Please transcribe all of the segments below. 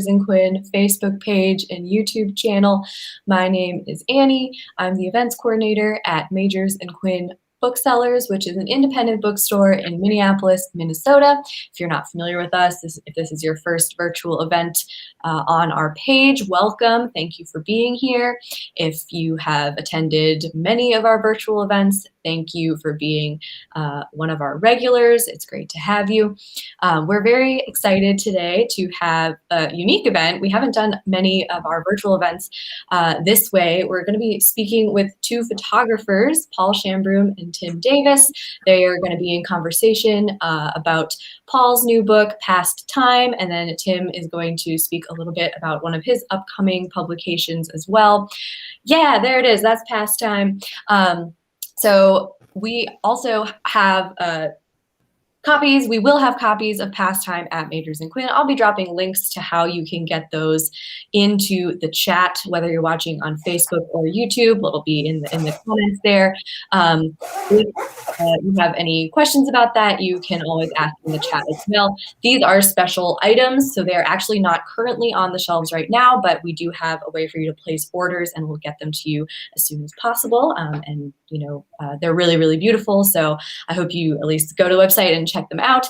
and Quinn Facebook page and YouTube channel. My name is Annie. I'm the events coordinator at Majors and Quinn Booksellers, which is an independent bookstore in Minneapolis, Minnesota. If you're not familiar with us, if this is your first virtual event on our page, welcome. Thank you for being here. If you have attended many of our virtual events, thank you for being one of our regulars. It's great to have you. We're very excited today to have a unique event. We haven't done many of our virtual events this way. We're going to be speaking with two photographers, Paul Shambroom and Tim Davis. They are going to be in conversation about Paul's new book, Past Time, and then Tim is going to speak a little bit about one of his upcoming publications as well. Yeah, there it is. That's Past Time. So we also have copies. We will have copies of Past Time at Majors and Quinn. I'll be dropping links to how you can get those into the chat, whether you're watching on Facebook or YouTube. It'll be in the comments there. If you have any questions about that, you can always ask in the chat as well. These are special items, so they're actually not currently on the shelves right now, but we do have a way for you to place orders, and we'll get them to you as soon as possible. And you know, they're really, really beautiful. So I hope you at least go to the website and check them out.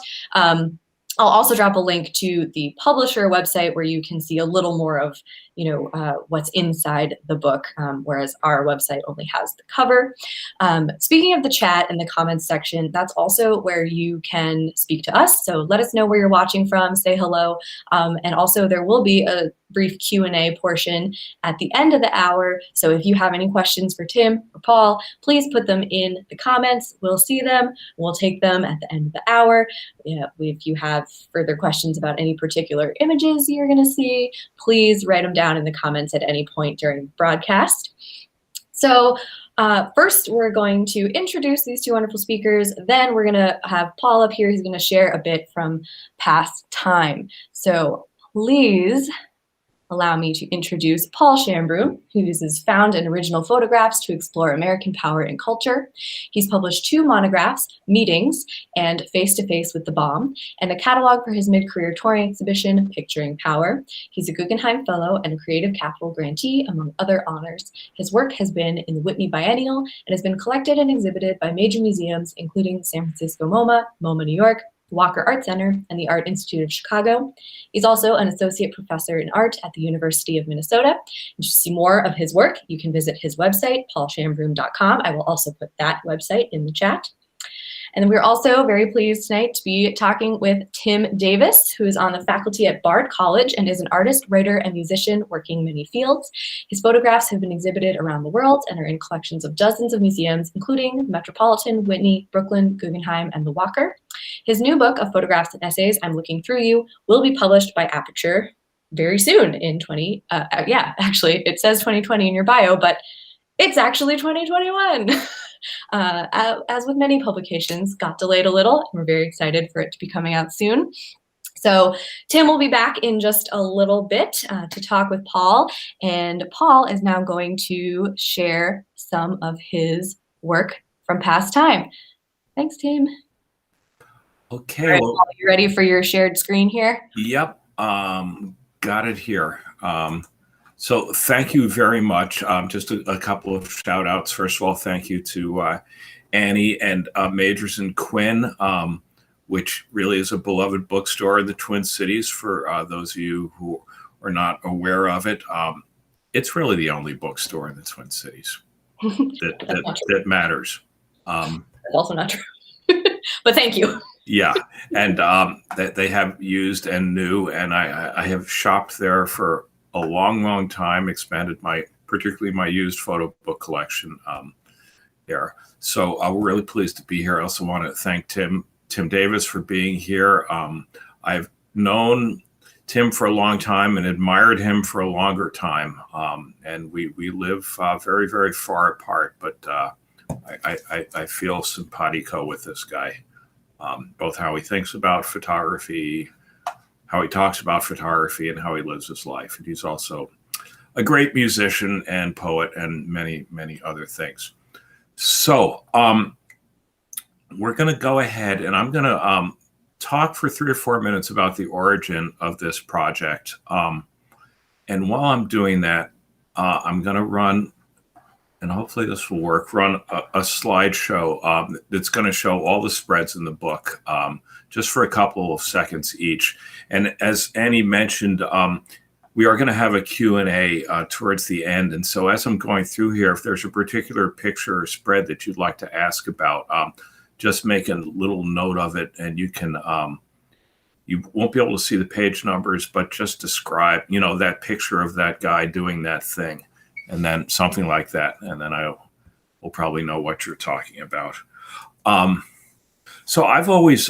I'll also drop a link to the publisher website where you can see a little more of, you know, what's inside the book, whereas our website only has the cover. Speaking of the chat and the comments section, that's also where you can speak to us. So let us know where you're watching from, say hello. And also there will be a brief Q&A portion at the end of the hour. So if you have any questions for Tim or Paul, please put them in the comments. We'll see them. We'll take them at the end of the hour. You know, if you have further questions about any particular images you're going to see, please write them down in the comments at any point during the broadcast. So first, we're going to introduce these two wonderful speakers. Then we're going to have Paul up here who's going to share a bit from Past Time. So please allow me to introduce Paul Shambroom, who uses found and original photographs to explore American power and culture. He's published 2 monographs, Meetings and Face to Face with the Bomb, and a catalog for his mid-career touring exhibition, Picturing Power. He's a Guggenheim Fellow and a Creative Capital grantee, among other honors. His work has been in the Whitney Biennial and has been collected and exhibited by major museums, including San Francisco MoMA, MoMA New York, Walker Art Center, and the Art Institute of Chicago. He's also an associate professor in art at the University of Minnesota. And to see more of his work, you can visit his website, paulshambroom.com. I will also put that website in the chat. And then we're also very pleased tonight to be talking with Tim Davis, who is on the faculty at Bard College and is an artist, writer, and musician working many fields. His photographs have been exhibited around the world and are in collections of dozens of museums, including Metropolitan, Whitney, Brooklyn, Guggenheim, and the Walker. His new book of photographs and essays, I'm Looking Through You, will be published by Aperture very soon in actually it says 2020 in your bio, but it's actually 2021. As with many publications, got delayed a little. We're very excited for it to be coming out soon. So Tim will be back in just a little bit to talk with Paul, and Paul is now going to share some of his work from Past Time. Thanks, Tim. Okay. All right, Paul, you ready for your shared screen here? Yep. Got it here. So thank you very much. Just a couple of shout outs. First of all, thank you to Annie and Majors and Quinn, which really is a beloved bookstore in the Twin Cities for those of you who are not aware of it. It's really the only bookstore in the Twin Cities that matters. That's also not true, but thank you. Yeah, and they have used and new, and I have shopped there for a long time, expanded particularly my used photo book collection there. So we're really pleased to be here. I also want to thank Tim Davis for being here. I've known Tim for a long time and admired him for a longer time. And we live very, very far apart, but I feel simpatico with this guy. Both how he thinks about photography, how he talks about photography, and how he lives his life. And he's also a great musician and poet and many, many other things. So we're going to go ahead and I'm going to talk for 3 or 4 minutes about the origin of this project. And while I'm doing that, I'm going to run, and hopefully this will work, run a slideshow that's going to show all the spreads in the book, just for a couple of seconds each. And as Annie mentioned, we are going to have a Q&A towards the end. And so as I'm going through here, if there's a particular picture or spread that you'd like to ask about, just make a little note of it, and you can, you won't be able to see the page numbers, but just describe, that picture of that guy doing that thing, and then something like that. And then I will probably know what you're talking about. So I've always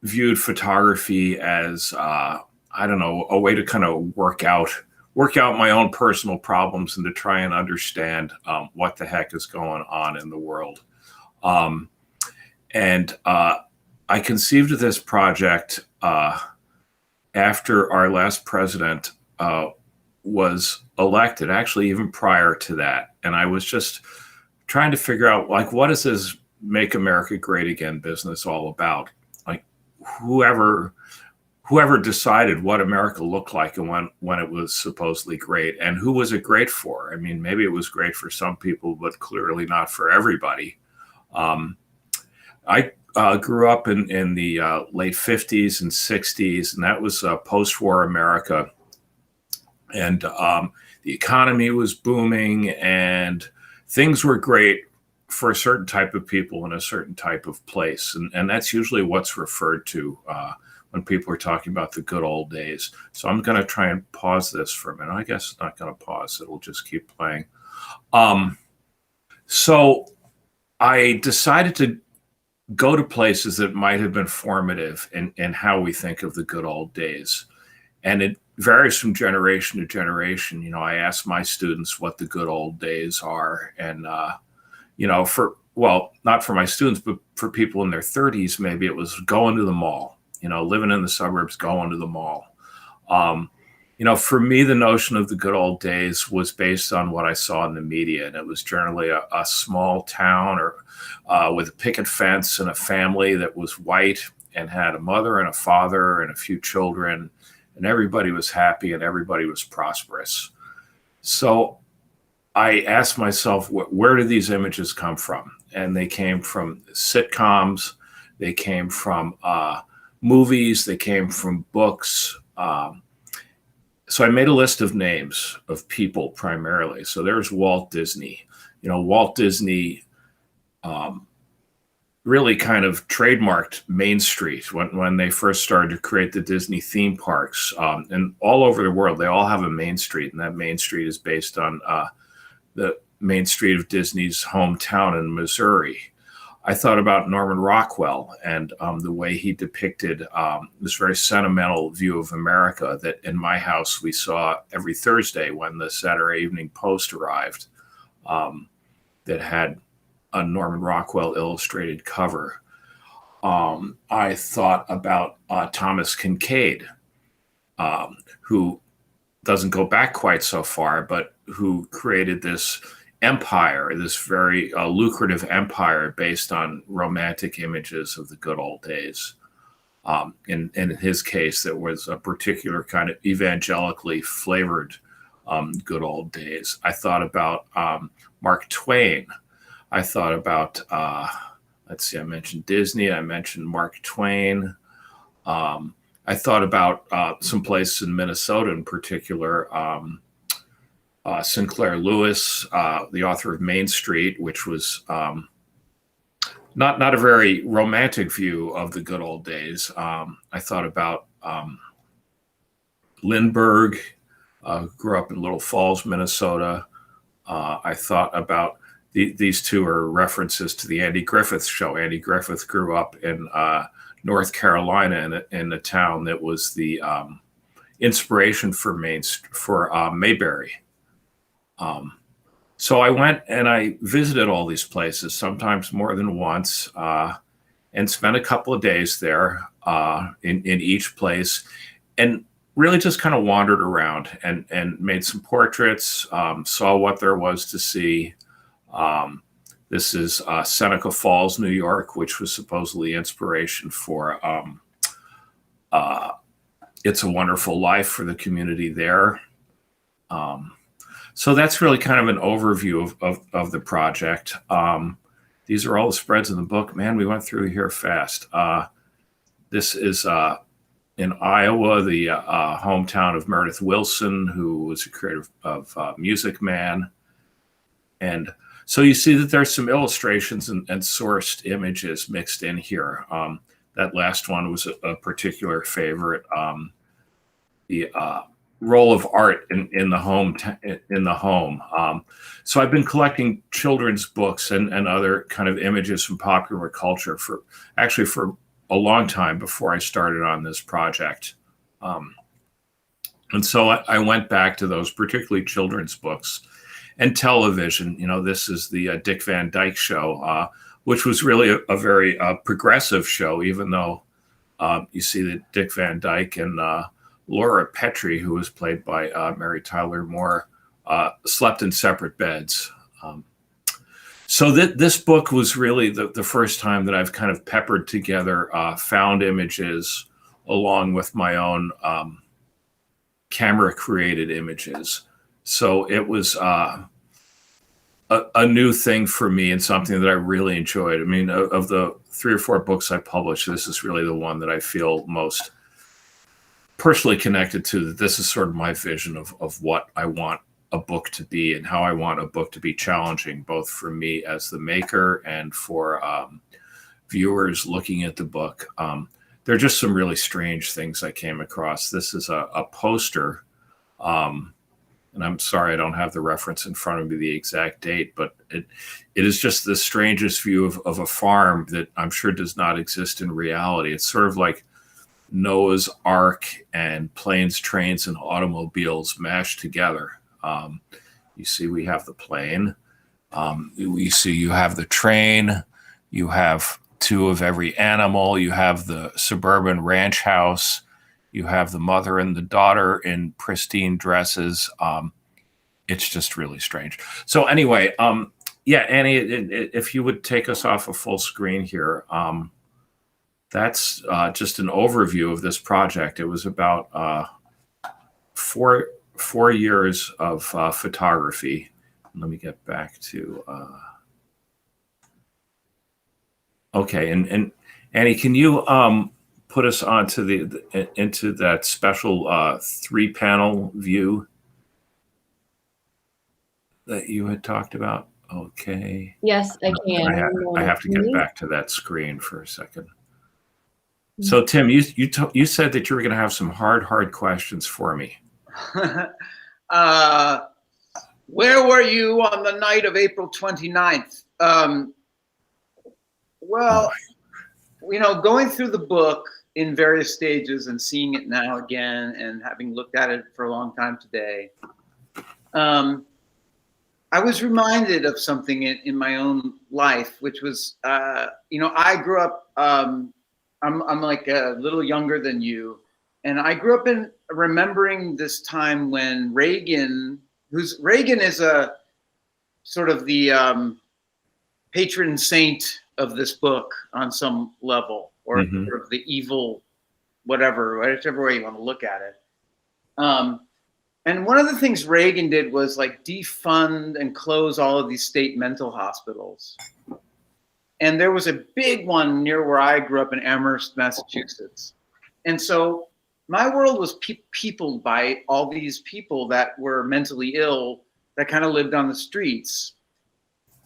viewed photography as, I don't know, a way to kind of work out my own personal problems and to try and understand what the heck is going on in the world. And I conceived of this project after our last president was elected, actually even prior to that. And I was just trying to figure out, like, what is this Make America Great Again business all about? Like, whoever decided what America looked like and when it was supposedly great, and who was it great for? I mean, maybe it was great for some people, but clearly not for everybody. I grew up in the late 50s and 60s, and that was post-war America. And the economy was booming, and things were great for a certain type of people in a certain type of place. And that's usually what's referred to when people are talking about the good old days. So I'm going to try and pause this for a minute. I guess it's not going to pause. It'll just keep playing. So I decided to go to places that might have been formative in how we think of the good old days. And it varies from generation to generation. I ask my students what the good old days are. And, not for my students, but for people in their 30s, maybe it was going to the mall, living in the suburbs, going to the mall. For me, the notion of the good old days was based on what I saw in the media. And it was generally a small town or with a picket fence and a family that was white and had a mother and a father and a few children, and everybody was happy and everybody was prosperous. So I asked myself, where did these images come from? And they came from sitcoms, they came from movies, they came from books. So I made a list of names of people primarily. So there's Walt Disney. Walt Disney really kind of trademarked Main Street when they first started to create the Disney theme parks. And all over the world, they all have a Main Street, and that Main Street is based on the Main Street of Disney's hometown in Missouri. I thought about Norman Rockwell and the way he depicted this very sentimental view of America that in my house we saw every Thursday when the Saturday Evening Post arrived, that had a Norman Rockwell illustrated cover. I thought about Thomas Kincaid, who doesn't go back quite so far, but who created this empire, this very lucrative empire based on romantic images of the good old days. In his case, there was a particular kind of evangelically flavored good old days. I thought about Mark Twain. I thought about, I mentioned Disney, I mentioned Mark Twain. I thought about some places in Minnesota in particular, Sinclair Lewis, the author of Main Street, which was not a very romantic view of the good old days. I thought about Lindbergh, grew up in Little Falls, Minnesota. I thought about these two are references to the Andy Griffith show. Andy Griffith grew up in North Carolina in a town that was the inspiration for Mayberry. So I went and I visited all these places, sometimes more than once, and spent a couple of days there in each place, and really just kind of wandered around and made some portraits, saw what there was to see. This is Seneca Falls, New York, which was supposedly inspiration for It's a Wonderful Life for the community there. So that's really kind of an overview of the project. These are all the spreads in the book. Man, we went through here fast. This is in Iowa, the hometown of Meredith Willson, who was a creator of Music Man. And so you see that there's some illustrations and sourced images mixed in here. That last one was a particular favorite. The role of art in the home. So I've been collecting children's books and other kind of images from popular culture for a long time before I started on this project. And so I went back to those, particularly children's books and television. You know, this is the Dick Van Dyke Show, which was really a very progressive show, even though you see that Dick Van Dyke and Laura Petrie, who was played by Mary Tyler Moore, slept in separate beds. So this book was really the first time that I've kind of peppered together found images along with my own camera-created images. So it was a new thing for me and something that I really enjoyed. I mean, of the 3 or 4 books I published, this is really the one that I feel most personally connected to. That this is sort of my vision of what I want a book to be and how I want a book to be challenging, both for me as the maker and for viewers looking at the book. There are just some really strange things I came across. This is a poster, and I'm sorry I don't have the reference in front of me, the exact date, but it is just the strangest view of a farm that I'm sure does not exist in reality. It's sort of like Noah's Ark and planes, trains, and automobiles mashed together. You see we have the plane. You see you have the train. You have 2 of every animal. You have the suburban ranch house. You have the mother and the daughter in pristine dresses. It's just really strange. So anyway, yeah, Annie, if you would take us off a full screen here. That's just an overview of this project. It was about 4 years of photography. Let me get back to okay, and Annie, can you put us onto into that special 3-panel view that you had talked about? Okay. Yes, I can. I have to get back to that screen for a second. So Tim, you said that you were going to have some hard questions for me. Where were you on the night of April 29th? Well, you know, going through the book in various stages and seeing it now again and having looked at it for a long time today, I was reminded of something in my own life, which was, you know, I grew up, I'm like a little younger than you. And I grew up in remembering this time when Reagan is a sort of the patron saint of this book on some level, or sort of the evil, whatever, whichever way you want to look at it. And one of the things Reagan did was like defund and close all of these state mental hospitals. And there was a big one near where I grew up in Amherst, Massachusetts. And so my world was peopled by all these people that were mentally ill that kind of lived on the streets.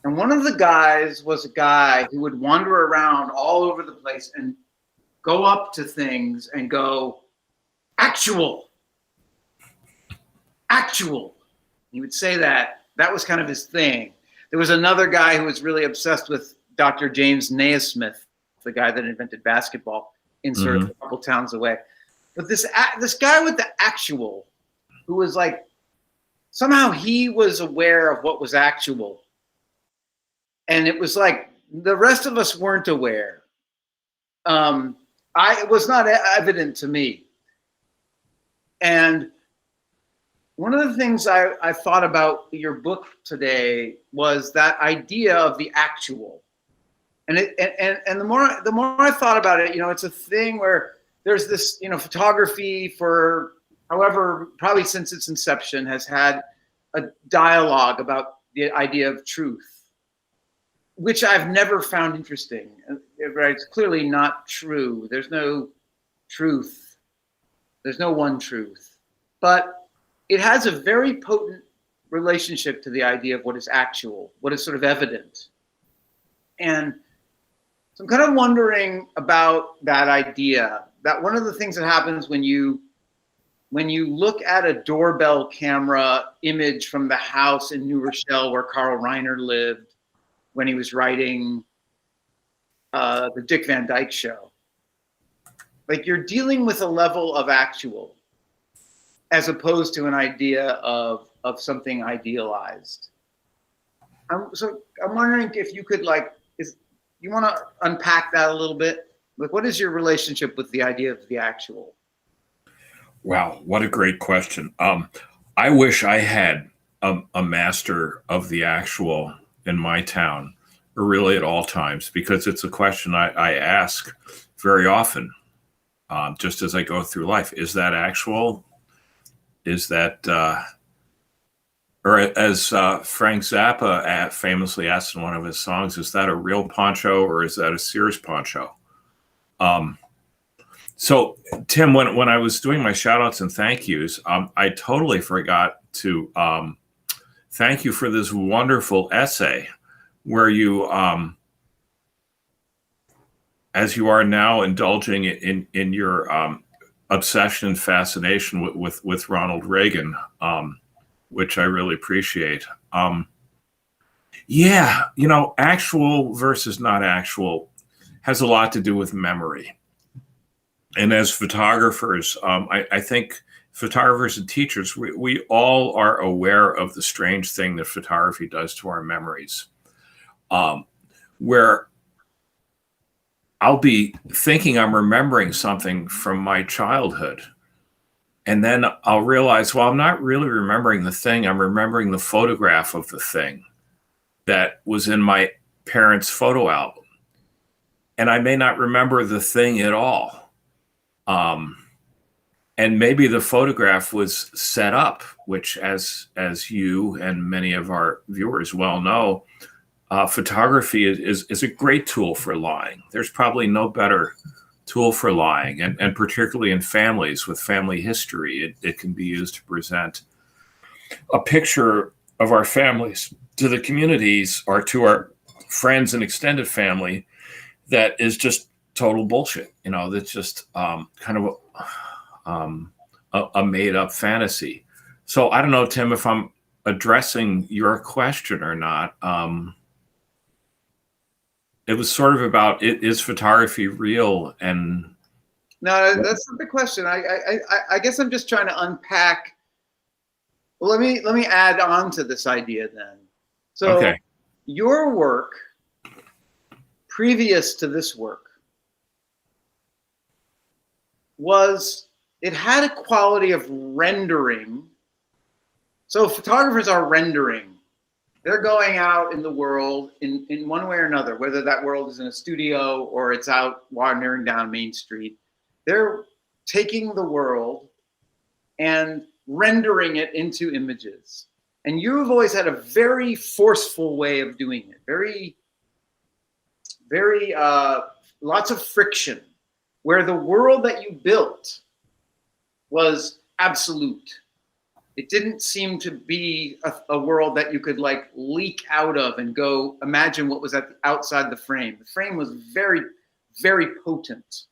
And one of the guys was a guy who would wander around all over the place and go up to things and go, actual. He would say that. That was kind of his thing. There was another guy who was really obsessed with Dr. James Naismith, the guy that invented basketball, in sort of a couple towns away. But this guy with the actual, who was like, somehow he was aware of what was actual. And it was like the rest of us weren't aware. It was not evident to me. And one of the things I thought about your book today was that idea of the actual. And the more I thought about it, you know, it's a thing where there's this, photography for however, probably since its inception, has had a dialogue about the idea of truth, which I've never found interesting. Right? It's clearly not true. There's no truth. There's no one truth. But it has a very potent relationship to the idea of what is actual, what is sort of evident. And so I'm kind of wondering about that idea, that one of the things that happens when you look at a doorbell camera image from the house in New Rochelle where Carl Reiner lived when he was writing the Dick Van Dyke Show, like you're dealing with a level of actual as opposed to an idea of something idealized. So I'm wondering if you could you want to unpack that a little bit? Like, what is your relationship with the idea of the actual? Wow, what a great question. I wish I had a master of the actual in my town, or really at all times, because it's a question I ask very often, just as I go through life. Is that actual? Is that, or as Frank Zappa famously asked in one of his songs, is that a real poncho or is that a Sears poncho? So, Tim, when I was doing my shout outs and thank yous, I totally forgot to thank you for this wonderful essay where you, as you are now indulging in your obsession and fascination with Ronald Reagan, which I really appreciate. Yeah, actual versus not actual has a lot to do with memory. And as photographers, I think photographers and teachers, we all are aware of the strange thing that photography does to our memories, where I'll be thinking I'm remembering something from my childhood. And then I'll realize, well, I'm not really remembering the thing. I'm remembering the photograph of the thing that was in my parents' photo album. And I may not remember the thing at all. And maybe the photograph was set up, which as you and many of our viewers well know, photography is a great tool for lying. There's probably no better tool for lying, and particularly in families with family history, it can be used to present a picture of our families to the communities or to our friends and extended family that is just total bullshit. That's just kind of a made up fantasy. So I don't know, Tim, if I'm addressing your question or not. It was sort of about, is photography real? And no, that's not the question. I guess I'm just trying to unpack. Well, let me add on to this idea then. So okay. Your work previous to this work it had a quality of rendering. So photographers are rendering. They're going out in the world in one way or another, whether that world is in a studio or it's out wandering down Main Street. They're taking the world and rendering it into images. And you've always had a very forceful way of doing it. Very, very, lots of friction, where the world that you built was absolute. It didn't seem to be a world that you could leak out of and go imagine what was outside the frame. The frame was very, very potent.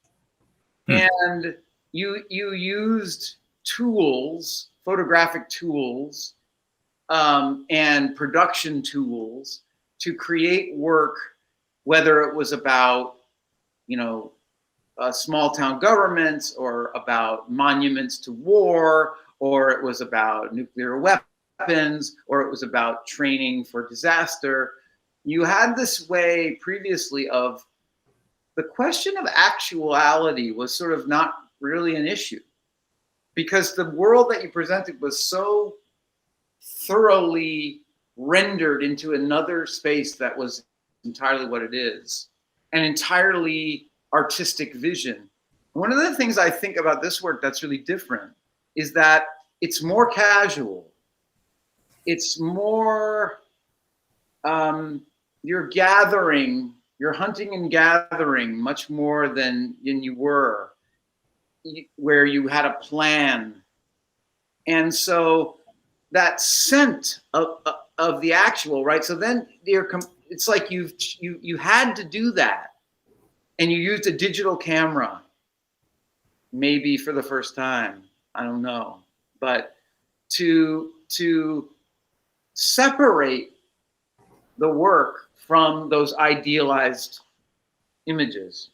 And you used tools, photographic tools, and production tools to create work, whether it was about, small town governments or about monuments to war, or it was about nuclear weapons, or it was about training for disaster. You had this way previously of the question of actuality was sort of not really an issue, because the world that you presented was so thoroughly rendered into another space that was entirely what it is, an entirely artistic vision, One of the things I think about this work that's really different is that it's more casual. It's more, you're hunting and gathering much more than you were, where you had a plan. And so that scent of the actual, right? So then it's like you had to do that, and you used a digital camera, maybe for the first time. I don't know, but to separate the work from those idealized images,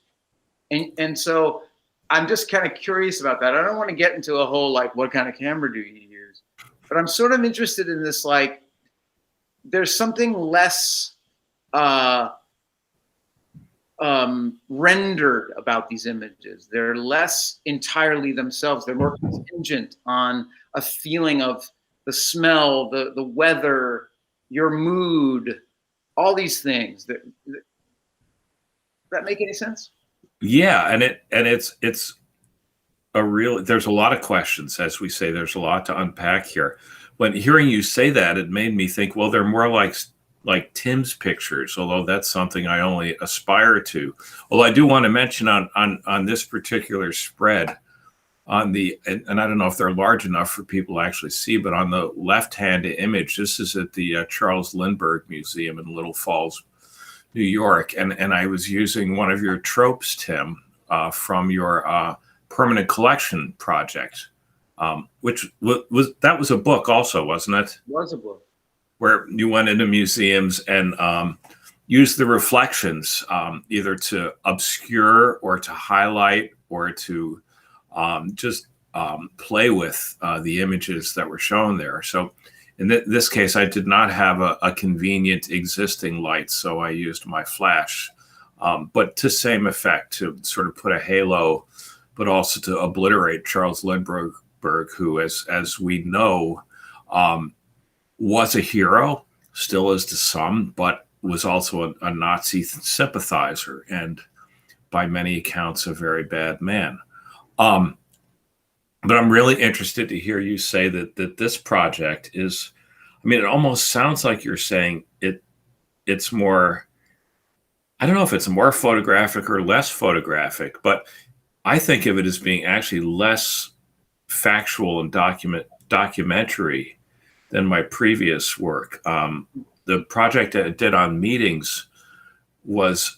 and so I'm just kind of curious about that. I don't want to get into a whole like, what kind of camera do you use? But I'm sort of interested in this, like, there's something less rendered about these images. They're less entirely themselves. They're more contingent on a feeling of the smell, the weather, your mood, all these things. Does that make any sense? Yeah, and it's there's a lot of questions, as we say. There's a lot to unpack here. When hearing you say that, it made me think, well, they're more like Tim's pictures, although that's something I only aspire to. Well, I do want to mention on this particular spread, and I don't know if they're large enough for people to actually see, but on the left-hand image, this is at the Charles Lindbergh Museum in Little Falls, New York, and I was using one of your tropes, Tim, from your permanent collection project, which was a book also, wasn't it? It was a book. Where you went into museums and used the reflections either to obscure or to highlight or to just play with the images that were shown there. So in this case, I did not have a convenient existing light, so I used my flash, but to same effect, to sort of put a halo, but also to obliterate Charles Lindbergh, who, as we know, was a hero, still is to some, but was also a Nazi sympathizer and by many accounts a very bad man. But I'm really interested to hear you say that this project is, I mean, it almost sounds like you're saying it's more, I don't know if it's more photographic or less photographic, but I think of it as being actually less factual and documentary than my previous work. The project I did on meetings was,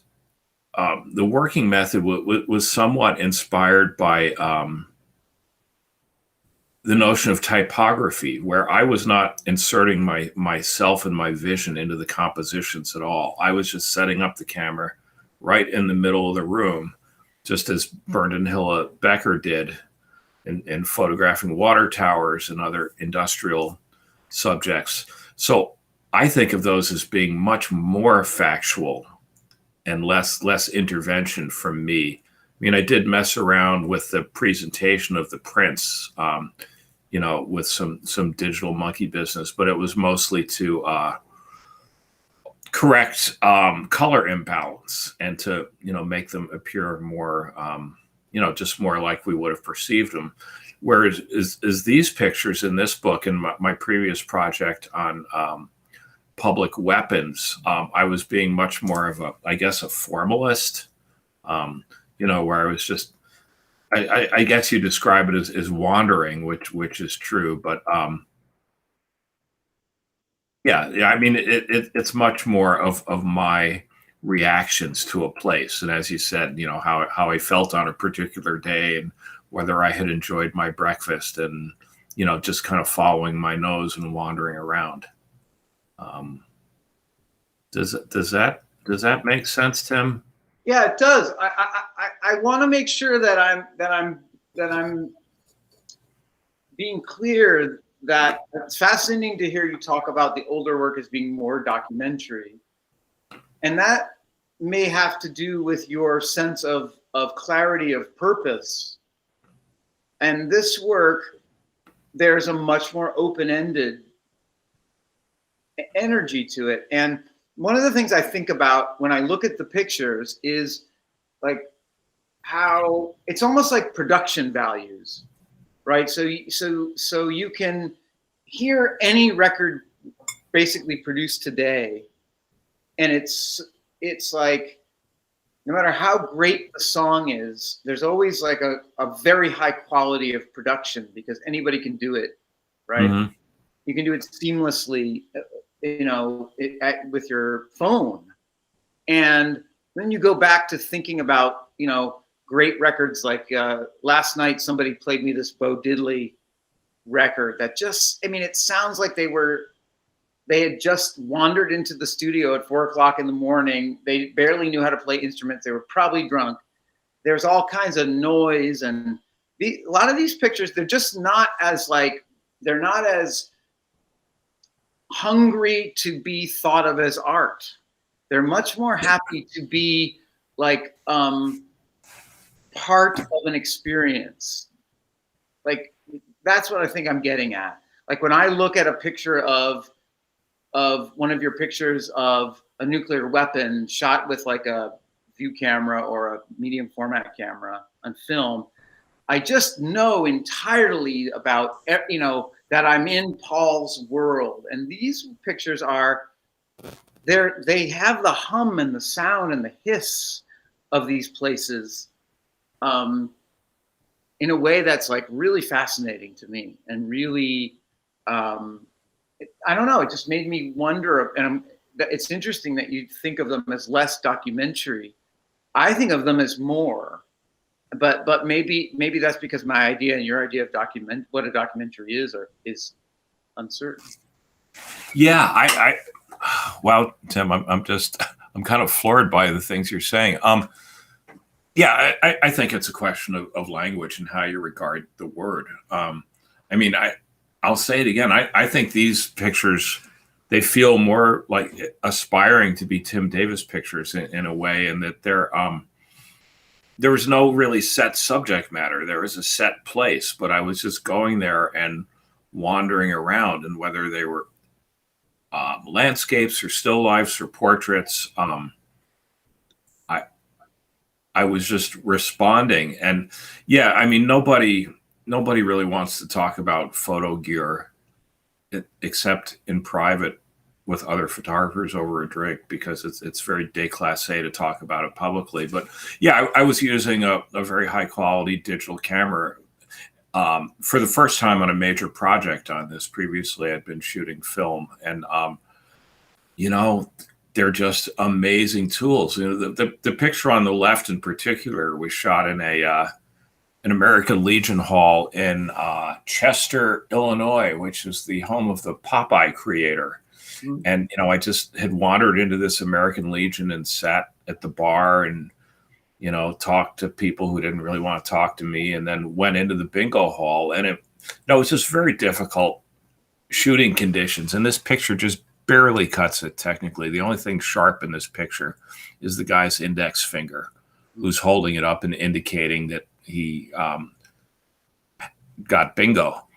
the working method was somewhat inspired by the notion of typography, where I was not inserting myself and my vision into the compositions at all. I was just setting up the camera right in the middle of the room, just as Bernd and Hilla Becker did in photographing water towers and other industrial subjects. So I think of those as being much more factual and less intervention from me. I mean, I did mess around with the presentation of the prints, with some digital monkey business, but it was mostly to correct color imbalance and to make them appear more just more like we would have perceived them. Whereas is these pictures in this book and my previous project on public weapons, I was being much more of a formalist, where I was just, I guess you describe it as wandering, which is true, but I mean, it's much more of my reactions to a place, and as you said, how I felt on a particular day and whether I had enjoyed my breakfast, and just kind of following my nose and wandering around. Does that make sense, Tim? Yeah, it does. I want to make sure that I'm being clear that it's fascinating to hear you talk about the older work as being more documentary, and that may have to do with your sense of clarity of purpose. And this work, there's a much more open-ended energy to it. And one of the things I think about when I look at the pictures is, like, how it's almost like production values, right? So you can hear any record basically produced today, and it's like no matter how great the song is, there's always like a very high quality of production because anybody can do it, right? Mm-hmm. You can do it seamlessly, with your phone. And then you go back to thinking about, great records like last night somebody played me this Bo Diddley record that it sounds like they had just wandered into the studio at 4:00 in the morning. They barely knew how to play instruments. They were probably drunk. There's all kinds of noise, and a lot of these pictures, they're just not as they're not as hungry to be thought of as art. They're much more happy to be like part of an experience. Like that's what I think I'm getting at. Like when I look at a picture of one of your pictures of a nuclear weapon shot with like a view camera or a medium format camera on film, I just know entirely about, that I'm in Paul's world. And these pictures they have the hum and the sound and the hiss of these places in a way that's like really fascinating to me and really, I don't know, it just made me wonder, and it's interesting that you think of them as less documentary. I think of them as more, but maybe that's because my idea and your idea of what a documentary is uncertain. Yeah, wow, Tim, I'm kind of floored by the things you're saying. Yeah, I think it's a question of language and how you regard the word. I'll say it again. I think these pictures, they feel more like aspiring to be Tim Davis pictures in a way, and that there was no really set subject matter. There was a set place, but I was just going there and wandering around, and whether they were landscapes or still lifes or portraits, I was just responding. And yeah, nobody really wants to talk about photo gear except in private with other photographers over a drink, because it's very déclassé to talk about it publicly. But yeah, I was using a very high quality digital camera for the first time on a major project on this. Previously, I'd been shooting film, and they're just amazing tools. The picture on the left in particular was shot in an American Legion Hall in Chester, Illinois, which is the home of the Popeye creator. Mm-hmm. And, I just had wandered into this American Legion and sat at the bar and, talked to people who didn't really want to talk to me, and then went into the bingo hall. And it was just very difficult shooting conditions. And this picture just barely cuts it technically. The only thing sharp in this picture is the guy's index finger, who's holding it up and indicating that he got bingo.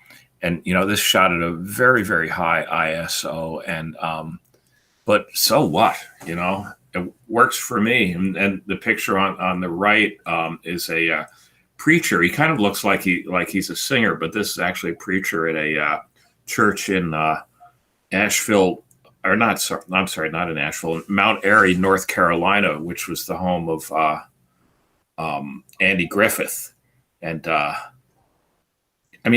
And this shot at a very, very high ISO, and but so what? It works for me. And the picture on the right is a preacher. He kind of looks like he's a singer, but this is actually a preacher at a church in Asheville. Or not, I'm sorry, not in Asheville, Mount Airy, North Carolina, which was the home of Andy Griffith. And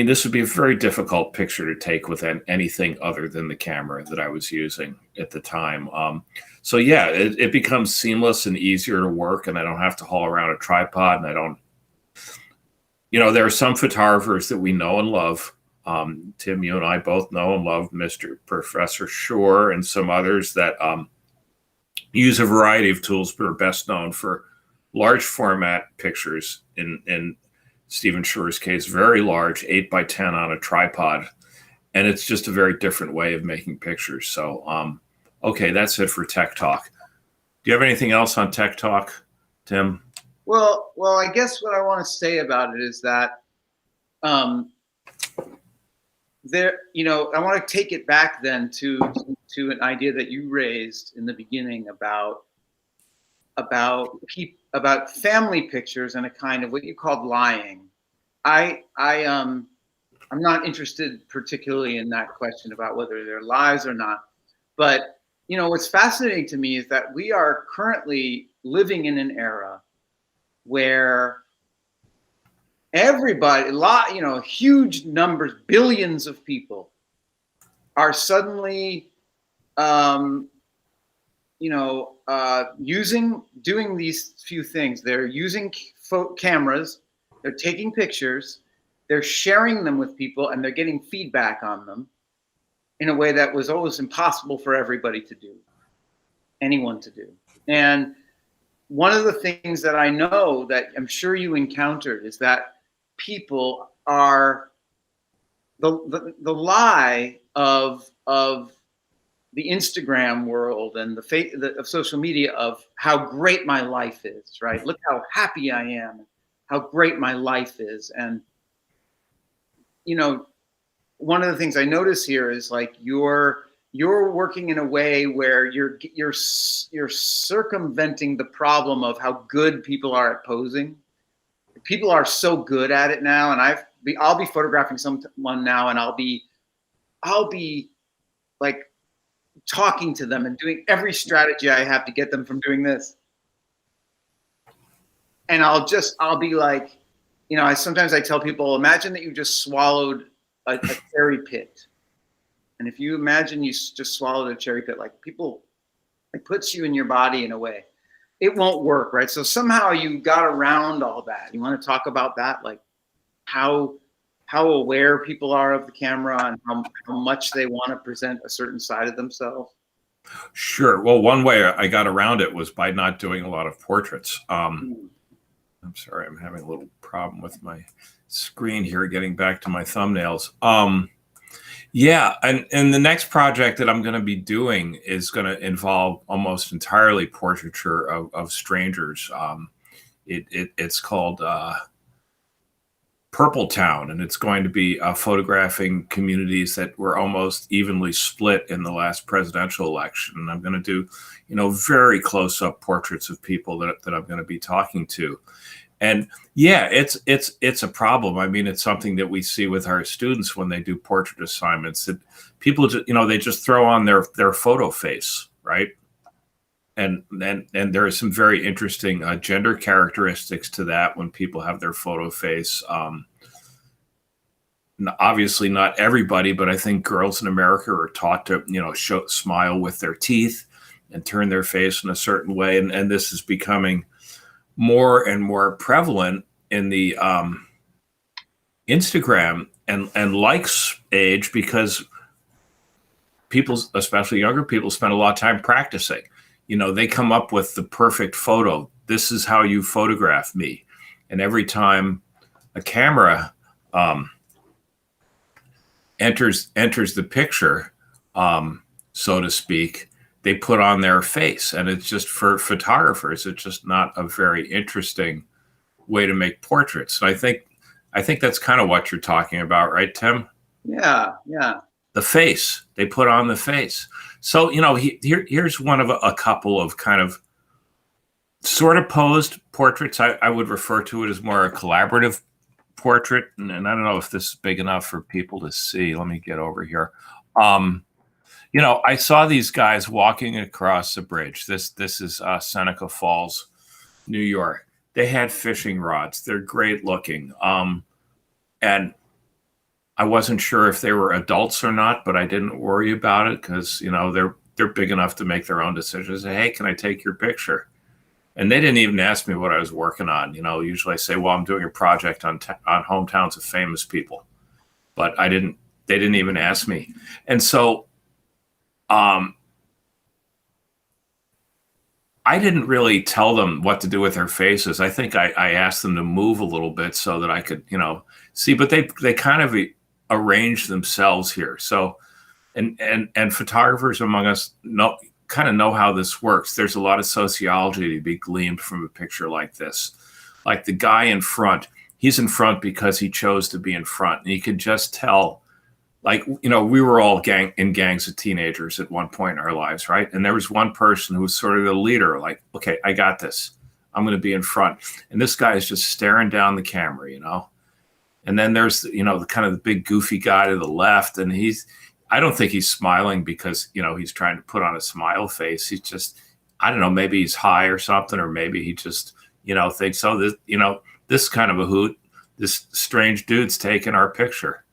this would be a very difficult picture to take with anything other than the camera that I was using at the time. So yeah, it becomes seamless and easier to work, and I don't have to haul around a tripod, and I don't, there are some photographers that we know and love. Tim, you and I both know and love Mr. Professor Shore, and some others that use a variety of tools, but are best known for large format pictures. In Stephen Shore's case, very large, 8x10 on a tripod. And it's just a very different way of making pictures. So, okay, that's it for Tech Talk. Do you have anything else on Tech Talk, Tim? Well, I guess what I want to say about it is that I want to take it back then to an idea that you raised in the beginning about about family pictures and a kind of what you called lying. I'm not interested particularly in that question about whether they're lies or not. But, you know, what's fascinating to me is that we are currently living in an era where everybody, you know, huge numbers, billions of people are suddenly, you know, doing these few things. They're using cameras, they're taking pictures, they're sharing them with people, and they're getting feedback on them in a way that was always impossible for everybody to do, anyone to do. And one of the things that I know that I'm sure you encountered is that people are the lie of the Instagram world and of social media of how great my life is, right? Look how happy I am, how great my life is. And, you know, one of the things I notice here is like you're working in a way where you're circumventing the problem of how good people are at posing. People are so good at it now, and I'll be photographing someone now, and I'll be like talking to them and doing every strategy I have to get them from doing this. And I'll be like, you know, sometimes I tell people, imagine that you just swallowed a cherry pit. And if you imagine you just swallowed a cherry pit, like it puts you in your body in a way. It won't work, right? So somehow you got around all that. You want to talk about that, like how aware people are of the camera and how much they want to present a certain side of themselves? Sure. Well, one way I got around it was by not doing a lot of portraits. I'm sorry, I'm having a little problem with my screen here, getting back to my thumbnails. Yeah, and the next project that I'm going to be doing is going to involve almost entirely portraiture of strangers. It's called Purpletown, and it's going to be photographing communities that were almost evenly split in the last presidential election. And I'm going to do, you know, very close-up portraits of people that I'm going to be talking to. And yeah, it's a problem. I mean, it's something that we see with our students when they do portrait assignments, that people just, you know, they just throw on their photo face, right? And there are some very interesting gender characteristics to that when people have their photo face. Obviously not everybody, but I think girls in America are taught to, you know, smile with their teeth and turn their face in a certain way. And this is becoming more and more prevalent in the Instagram and likes age, because people, especially younger people, spend a lot of time practicing. You know, they come up with the perfect photo. This is how you photograph me. And every time a camera enters the picture, so to speak, they put on their face. And it's just, for photographers, it's just not a very interesting way to make portraits. And I think that's kind of what you're talking about, right, Tim? Yeah. The face, they put on the face. So, you know, here's one of a couple of kind of sort of posed portraits. I would refer to it as more a collaborative portrait. And I don't know if this is big enough for people to see. Let me get over here. You know, I saw these guys walking across the bridge. This is Seneca Falls, New York. They had fishing rods. They're great looking. And I wasn't sure if they were adults or not, but I didn't worry about it because, you know, they're big enough to make their own decisions. Say, hey, can I take your picture? And they didn't even ask me what I was working on. You know, usually I say, well, I'm doing a project on hometowns of famous people, but they didn't even ask me. And so, I didn't really tell them what to do with their faces. I think I asked them to move a little bit so that I could, you know, see, but they kind of arranged themselves here. So, and photographers among us know how this works. There's a lot of sociology to be gleaned from a picture like this. Like the guy in front, he's in front because he chose to be in front. And you can just tell, like, you know, we were all in gangs of teenagers at one point in our lives, right? And there was one person who was sort of the leader, like, okay, I got this. I'm going to be in front. And this guy is just staring down the camera, you know. And then there's, you know, the kind of the big goofy guy to the left. And I don't think he's smiling because, you know, he's trying to put on a smile face. He's just, I don't know, maybe he's high or something, or maybe he just, you know, thinks, oh, this, you know, this kind of a hoot, this strange dude's taking our picture.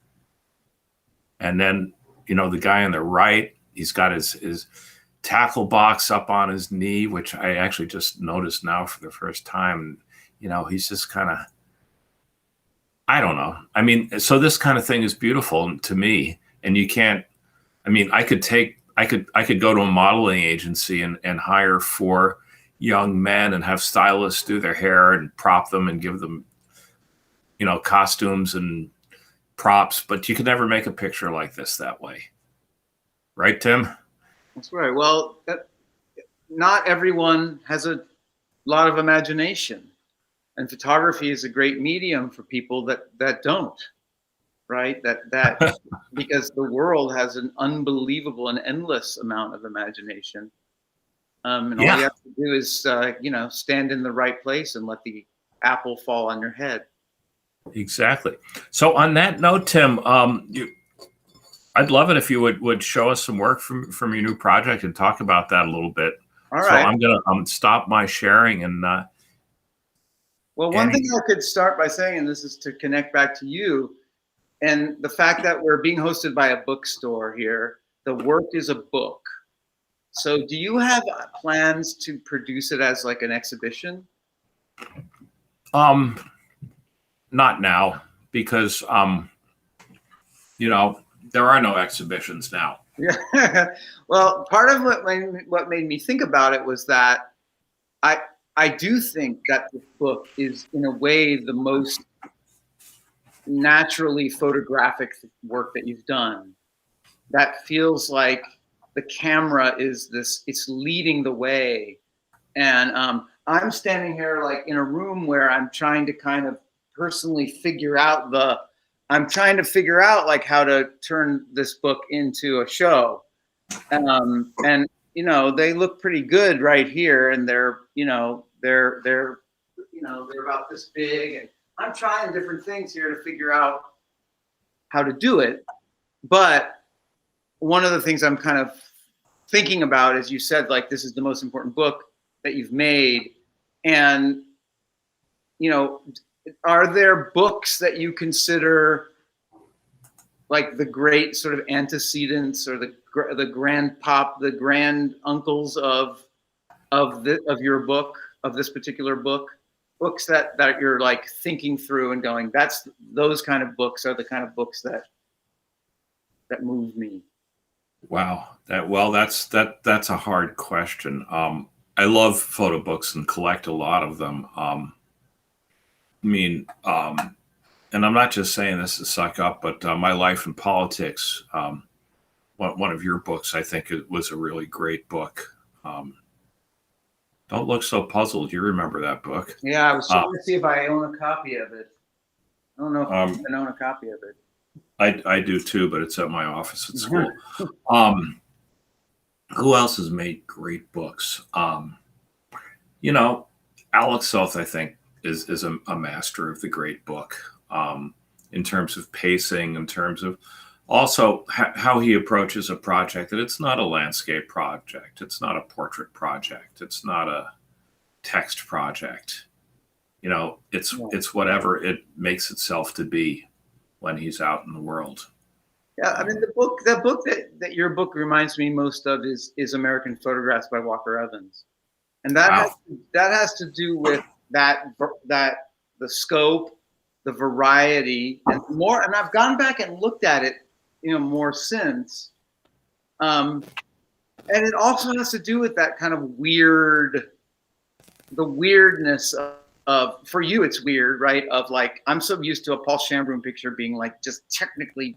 And then, you know, the guy on the right, he's got his tackle box up on his knee, which I actually just noticed now for the first time. You know, he's just kind of, I don't know. I mean, so this kind of thing is beautiful to me. And you can't, I mean, I could go to a modeling agency and hire 4 young men and have stylists do their hair and prop them and give them, you know, costumes and props, but you could never make a picture like this that way. Right, Tim? That's right. Well, not everyone has a lot of imagination, and photography is a great medium for people that don't, right? That because the world has an unbelievable and endless amount of imagination. And all you have to do is, you know, stand in the right place and let the apple fall on your head. Exactly. So on that note, Tim, I'd love it if you would show us some work from your new project and talk about that a little bit. All right. So I'm gonna stop my sharing and. Well, one thing I could start by saying, and this is to connect back to you, and the fact that we're being hosted by a bookstore here. The work is a book. So do you have plans to produce it as like an exhibition? Not now, because you know, there are no exhibitions now. Yeah. Well, part of what made me think about it was that I do think that this book is, in a way, the most naturally photographic work that you've done. That feels like the camera is it's leading the way. And I'm standing here like in a room where I'm trying to kind of personally figure out like how to turn this book into a show. And you know, they look pretty good right here, and they're about this big, and I'm trying different things here to figure out how to do it. But one of the things I'm kind of thinking about, as you said, like, this is the most important book that you've made. And, you know, are there books that you consider like the great sort of antecedents or the grand uncles of your book, of this particular book? Books that you're like thinking through and going, those kind of books are the kind of books that move me. Wow. That's a hard question. I love photo books and collect a lot of them. And I'm not just saying this to suck up, but My Life in Politics, one of your books, I think it was a really great book. Don't look so puzzled. You remember that book? Yeah, I was trying to see if I own a copy of it. I don't know if I even own a copy of it. I do too, but it's at my office at school. Who else has made great books? You know, Alex South, I think, is a master of the great book, in terms of pacing, in terms of also how he approaches a project. That it's not a landscape project, it's not a portrait project, it's not a text project. You know, it's whatever it makes itself to be when he's out in the world. Yeah, I mean, the book that your book reminds me most of is American Photographs by Walker Evans, and that has to do with that the scope, the variety, and more. And I've gone back and looked at it, you know, more since, and it also has to do with that kind of the weirdness of, for you it's weird, right? Of like, I'm so used to a Paul Shambroom picture being like just technically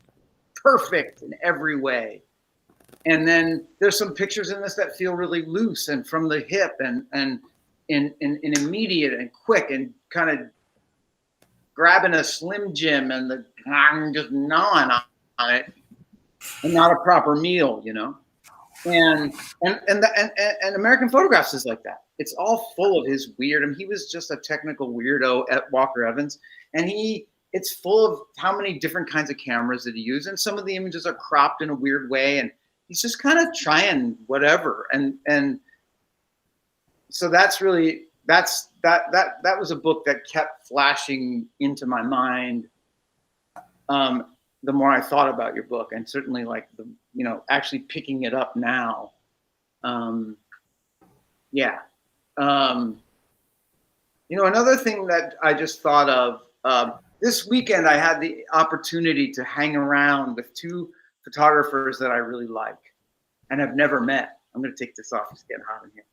perfect in every way, and then there's some pictures in this that feel really loose and from the hip and immediate and quick and kind of grabbing a Slim Jim and just gnawing on it, and not a proper meal, you know. And American Photographs is like that. It's all full of his weird. I mean, he was just a technical weirdo at Walker Evans, and it's full of how many different kinds of cameras that he used, and some of the images are cropped in a weird way, and he's just kind of trying whatever. And so that was a book that kept flashing into my mind. The more I thought about your book, and certainly like actually picking it up now. Another thing that I just thought of, this weekend, I had the opportunity to hang around with two photographers that I really like and have never met. I'm going to take this off. It's getting hot in here.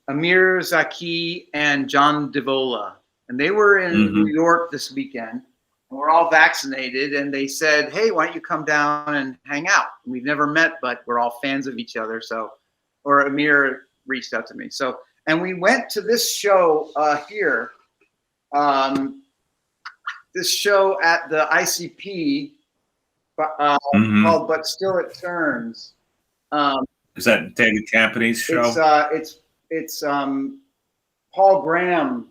Amir Zaki and John Devola. And they were in New York this weekend, and we're all vaccinated. And they said, "Hey, why don't you come down and hang out?" And we've never met, but we're all fans of each other. Or Amir reached out to me. And we went to this show here, this show at the ICP called "But Still It Turns." Is that David Campany's show? It's Paul Graham.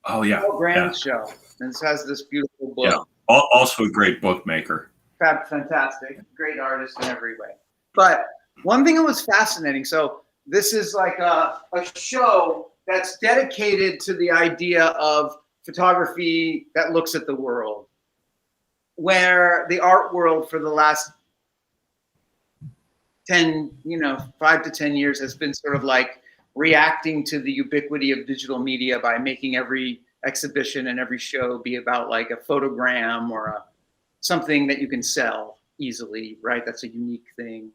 Oh yeah, Paul Graham's show, and it has this beautiful book. Yeah, also a great bookmaker. Fantastic, great artist in every way. But one thing that was fascinating. So this is like a show that's dedicated to the idea of photography that looks at the world, where the art world for the last 5 to 10 years has been sort of like reacting to the ubiquity of digital media by making every exhibition and every show be about like a photogram or something that you can sell easily, right? That's a unique thing.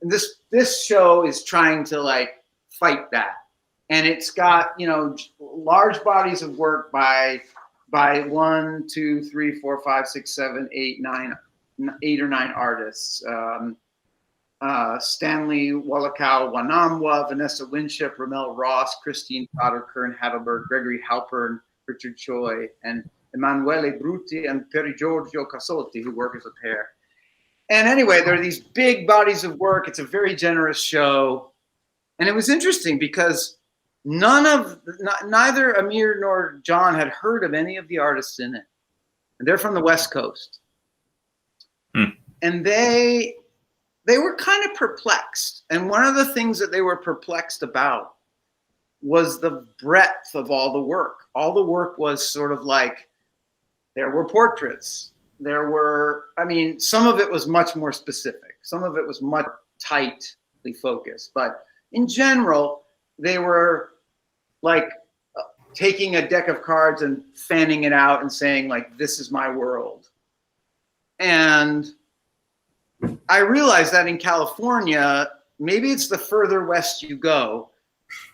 And this show is trying to like fight that. And it's got, large bodies of work by 1, 2, 3, 4, 5, 6, 7, 8, 8 or 9 artists. Stanley Wallachau Wanamwa, Vanessa Winship, Ramel Ross, Christine Potter, Kern Hadelberg, Gregory Halpern, Richard Choi, and Emanuele Brutti and Pier Giorgio Casotti, who work as a pair. And anyway, there are these big bodies of work. It's a very generous show. And it was interesting because neither Amir nor John had heard of any of the artists in it. And they're from the West Coast. And they were kind of perplexed. And one of the things that they were perplexed about was the breadth of all the work. All the work was sort of like, there were portraits. There were, some of it was much more specific. Some of it was much tightly focused. But in general, they were like taking a deck of cards and fanning it out and saying like, this is my world. And I realized that in California, maybe it's the further west you go,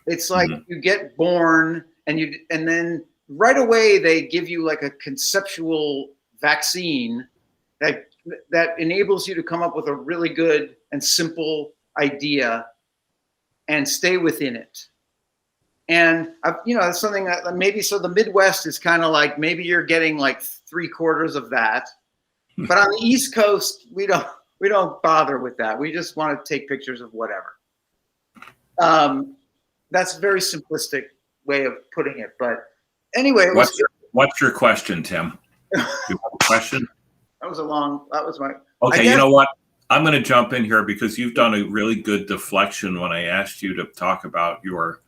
it's like you get born and then right away they give you like a conceptual vaccine that enables you to come up with a really good and simple idea and stay within it. And that's something that maybe, so the Midwest is kind of like, maybe you're getting like 3/4 of that, but on the East Coast, we don't bother with that. We just want to take pictures of whatever. That's a very simplistic way of putting it. But anyway, what's your question, Tim? You have a question? That was my. Okay, you know what? I'm going to jump in here because you've done a really good deflection when I asked you to talk about your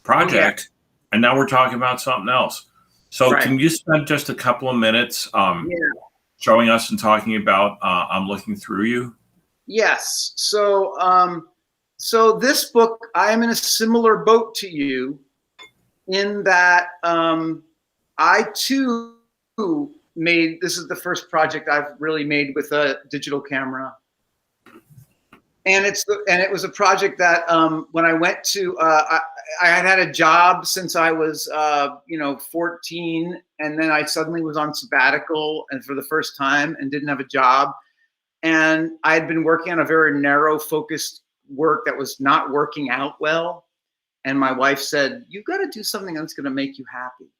project, and now we're talking about something else. So Can you spend just a couple of minutes showing us and talking about I'm Looking Through You? Yes. So this book, I am in a similar boat to you in that I too this is the first project I've really made with a digital camera. And it was a project that when I went to, I had a job since I was 14, and then I suddenly was on sabbatical and for the first time and didn't have a job. And I had been working on a very narrow focused work that was not working out well. And my wife said, "You've got to do something that's going to make you happy."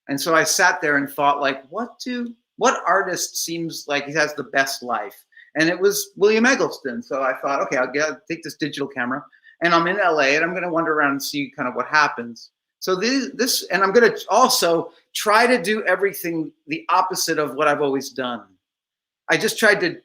And so I sat there and thought, like, what artist seems like he has the best life? and it was William Eggleston. So I thought, okay, I'll take this digital camera, and I'm in LA, and I'm going to wander around and see kind of what happens. So this, and I'm going to also try to do everything the opposite of what I've always done. I just tried to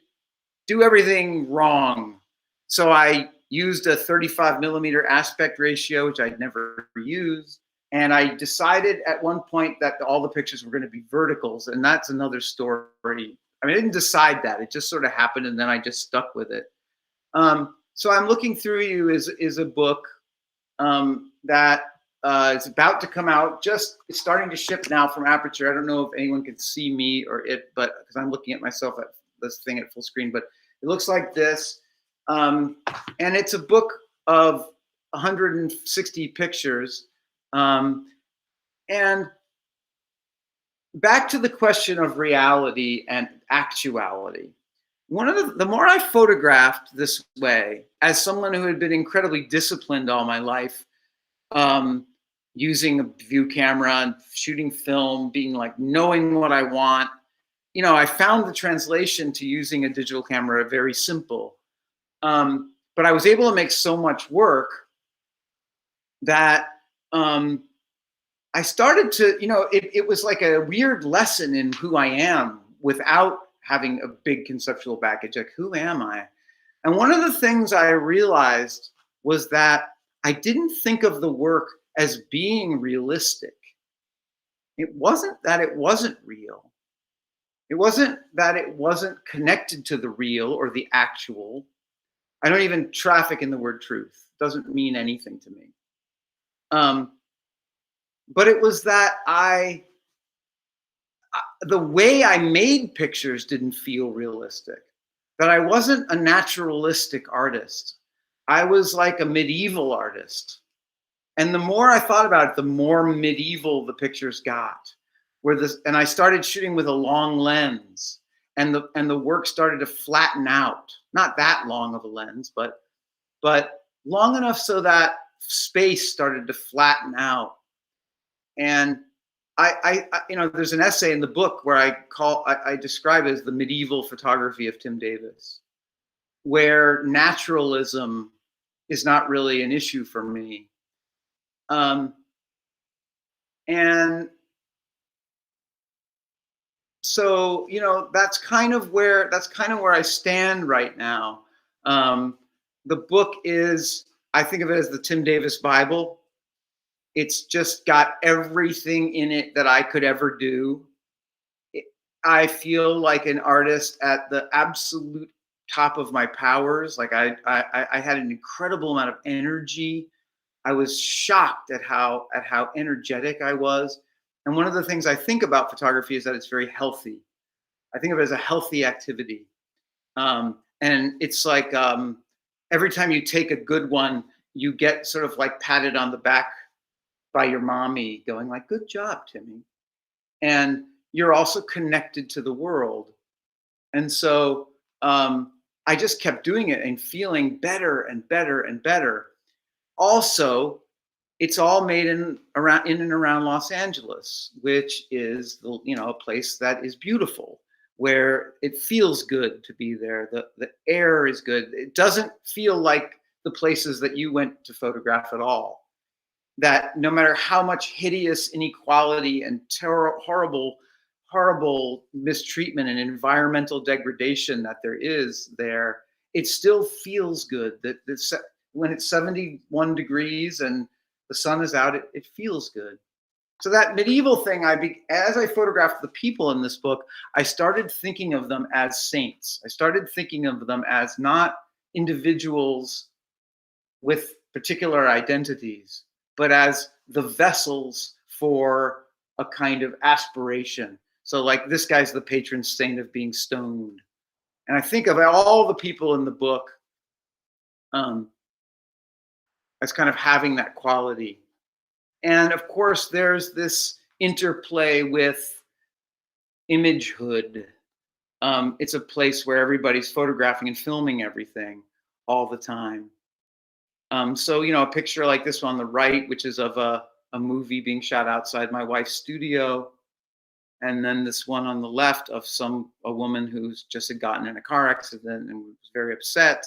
do everything wrong. So I used a 35 millimeter aspect ratio, which I'd never used. And I decided at one point that all the pictures were going to be verticals, and that's another story. I mean, I didn't decide that; it just sort of happened, and then I just stuck with it. So I'm looking through you is a book that is about to come out. Just it's starting to ship now from Aperture. I don't know if anyone can see me or it, but because I'm looking at myself at this thing at full screen, but it looks like this, and it's a book of 160 pictures. And back to the question of reality and actuality. One of the more I photographed this way, as someone who had been incredibly disciplined all my life, using a view camera and shooting film, being like knowing what I want, you know, I found the translation to using a digital camera very simple. But I was able to make so much work that I started to, you know, it was like a weird lesson in who I am without having a big conceptual baggage. Like, who am I? And one of the things I realized was that I didn't think of the work as being realistic. It wasn't that it wasn't real. It wasn't that it wasn't connected to the real or the actual. I don't even traffic in the word truth. It doesn't mean anything to me. But it was that the way I made pictures didn't feel realistic, that I wasn't a naturalistic artist. I was like a medieval artist. And the more I thought about it, the more medieval the pictures got. And I started shooting with a long lens, and the work started to flatten out. Not that long of a lens, but long enough so that space started to flatten out. And I you know, there's an essay in the book where I describe it as the medieval photography of Tim Davis, where naturalism is not really an issue for me. And so, you know, that's kind of where I stand right now. The book is, I think of it as the Tim Davis Bible. It's just got everything in it that I could ever do. I feel like an artist at the absolute top of my powers. Like I had an incredible amount of energy. I was shocked at how energetic I was. And one of the things I think about photography is that it's very healthy. I think of it as a healthy activity. And it's like every time you take a good one, you get sort of like patted on the back by your mommy going like, good job, Timmy. And you're also connected to the world. And so I just kept doing it and feeling better and better and better. Also, it's all made in and around Los Angeles, which is a place that is beautiful, where it feels good to be there. The air is good. It doesn't feel like the places that you went to photograph at all. That no matter how much hideous inequality and horrible mistreatment and environmental degradation that there is there, it still feels good. That when it's 71 degrees and the sun is out, it feels good. So that medieval thing, as I photographed the people in this book, I started thinking of them as saints. I started thinking of them as not individuals with particular identities, but as the vessels for a kind of aspiration. So like this guy's the patron saint of being stoned. And I think of all the people in the book as kind of having that quality. And of course, there's this interplay with imagehood. It's a place where everybody's photographing and filming everything all the time. So, you know, a picture like this one on the right, which is of a movie being shot outside my wife's studio. And then this one on the left of a woman who's just had gotten in a car accident and was very upset.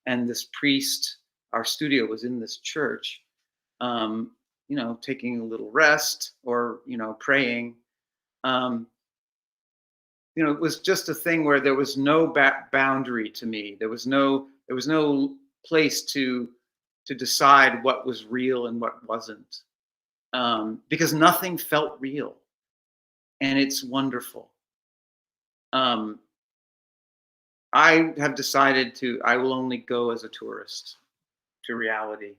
And this priest, our studio was in this church, taking a little rest or, praying. It was just a thing where there was no boundary to me. There was no place to decide what was real and what wasn't, because nothing felt real, and it's wonderful. I have decided I will only go as a tourist to reality.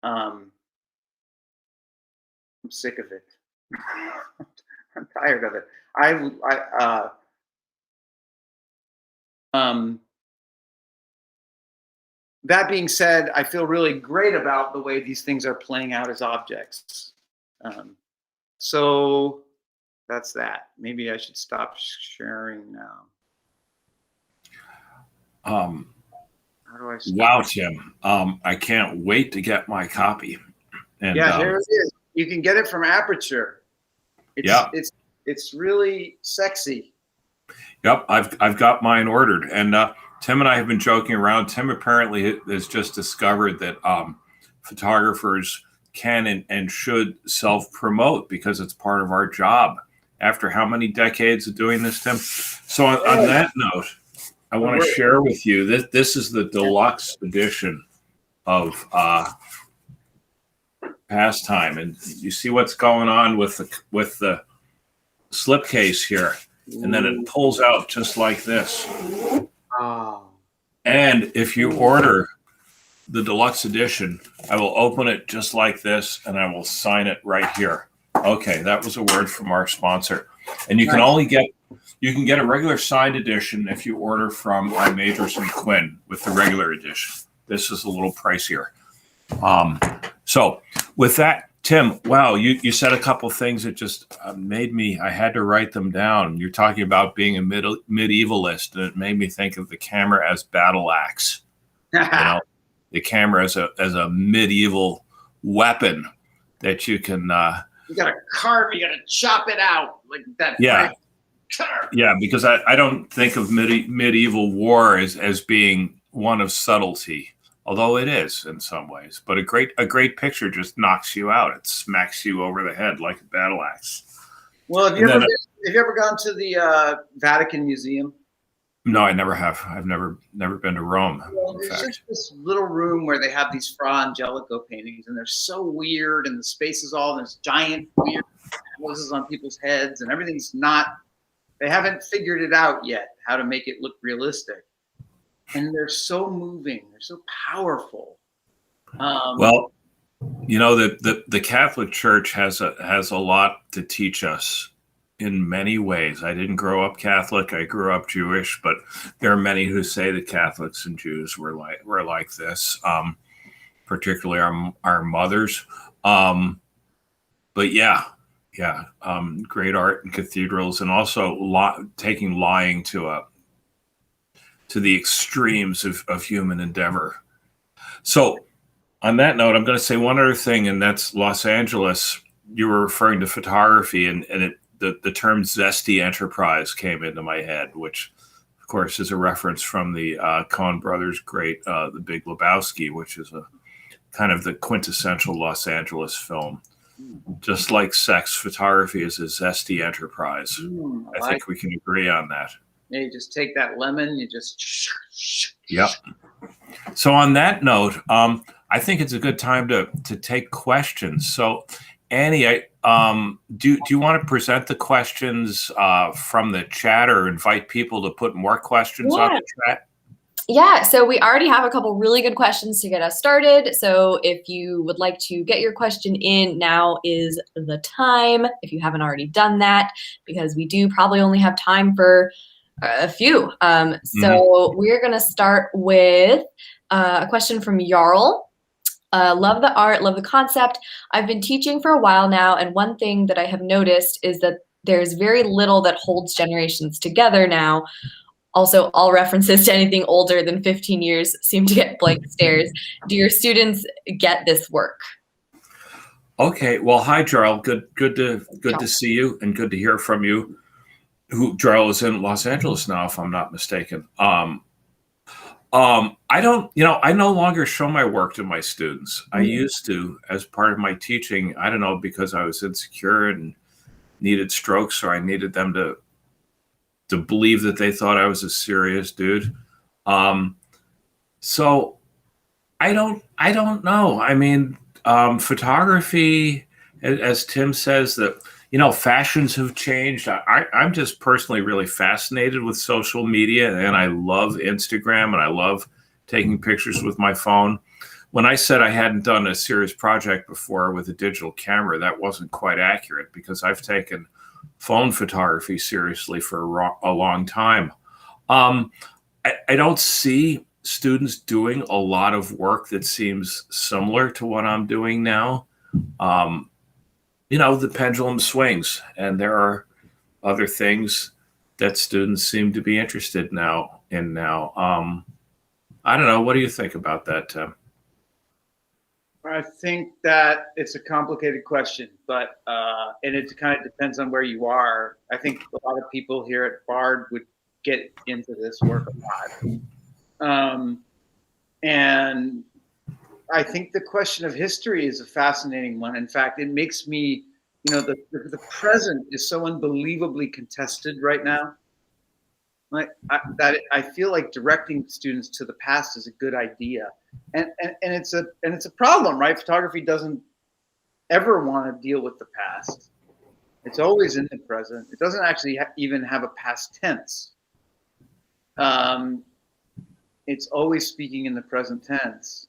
I'm sick of it. I'm tired of it. That being said, I feel really great about the way these things are playing out as objects. So that's that. Maybe I should stop sharing now. How do I stop? Wow, Tim. I can't wait to get my copy. And, yeah, here it is. You can get it from Aperture. It's really sexy. Yep, I've got mine ordered, and Tim and I have been joking around. Tim apparently has just discovered that photographers can and should self-promote because it's part of our job. After how many decades of doing this, Tim? So on that note, I want to share with you this is the deluxe edition of Pastime, and you see what's going on with the slipcase here, and then it pulls out just like this. Oh. And if you order the deluxe edition, I will open it just like this, and I will sign it right here. Okay, that was a word from our sponsor. And you can only get a regular signed edition if you order from Majors and Quinn with the regular edition. This is a little pricier. So with that, Tim, wow, you said a couple things that just made me, I had to write them down. You're talking about being a medievalist, and it made me think of the camera as battle axe. The camera as a medieval weapon that you can... you got to carve, you got to chop it out like that. Yeah. Yeah, because I don't think of medieval war as being one of subtlety, although it is in some ways. But a great picture just knocks you out. It smacks you over the head like a battle axe. Well, have you ever gone to the Vatican Museum? No, I never have. I've never been to Rome. Well, there's just this little room where they have these Fra Angelico paintings, and they're so weird, and the space is all this giant weird noses on people's heads, and everything's not. They haven't figured it out yet how to make it look realistic, and they're so moving. They're so powerful. Well, the Catholic Church has a lot to teach us in many ways. I didn't grow up Catholic. I grew up Jewish, but there are many who say that Catholics and Jews were like this, particularly our mothers. But yeah, great art in cathedrals, and also taking lying to the extremes of human endeavor. So on that note, I'm going to say one other thing, and that's Los Angeles. You were referring to photography, and the term zesty enterprise came into my head, which of course is a reference from the Coen brothers' great The Big Lebowski, which is a kind of the quintessential Los Angeles film. Just like sex, photography is a zesty enterprise. I think we can agree on that. Yeah, you just take that lemon, you just... Yep. So on that note, I think it's a good time to take questions. So Annie, do you want to present the questions from the chat, or invite people to put more questions on the chat? Yeah, so we already have a couple really good questions to get us started. So if you would like to get your question in, now is the time, if you haven't already done that, because we do probably only have time for a few. So we're going to start with a question from Jarl. Love the art, love the concept. I've been teaching for a while now, and one thing that I have noticed is that there's very little that holds generations together now. Also, all references to anything older than 15 years seem to get blank stares. Do your students get this work? Okay. Well, hi, Jarl. Good to see you, and good to hear from you. Who Jarl is in Los Angeles now, if I'm not mistaken. I don't, I no longer show my work to my students. I used to, as part of my teaching. I don't know, because I was insecure and needed strokes, or I needed them to believe that they thought I was a serious dude. So I don't know. I mean, photography, as Tim says, that fashions have changed. I'm just personally really fascinated with social media, and I love Instagram, and I love taking pictures with my phone. When I said I hadn't done a serious project before with a digital camera, that wasn't quite accurate, because I've taken phone photography seriously for a long time. I don't see students doing a lot of work that seems similar to what I'm doing now. The pendulum swings, and there are other things that students seem to be interested now. I don't know. What do you think about that, Tim? I think that it's a complicated question, but and it kind of depends on where you are. I think a lot of people here at Bard would get into this work a lot. And I think the question of history is a fascinating one. In fact, it makes me, the present is so unbelievably contested right now. I feel like directing students to the past is a good idea, and it's a problem, right? Photography doesn't ever want to deal with the past. It's always in the present. It doesn't actually even have a past tense. It's always speaking in the present tense.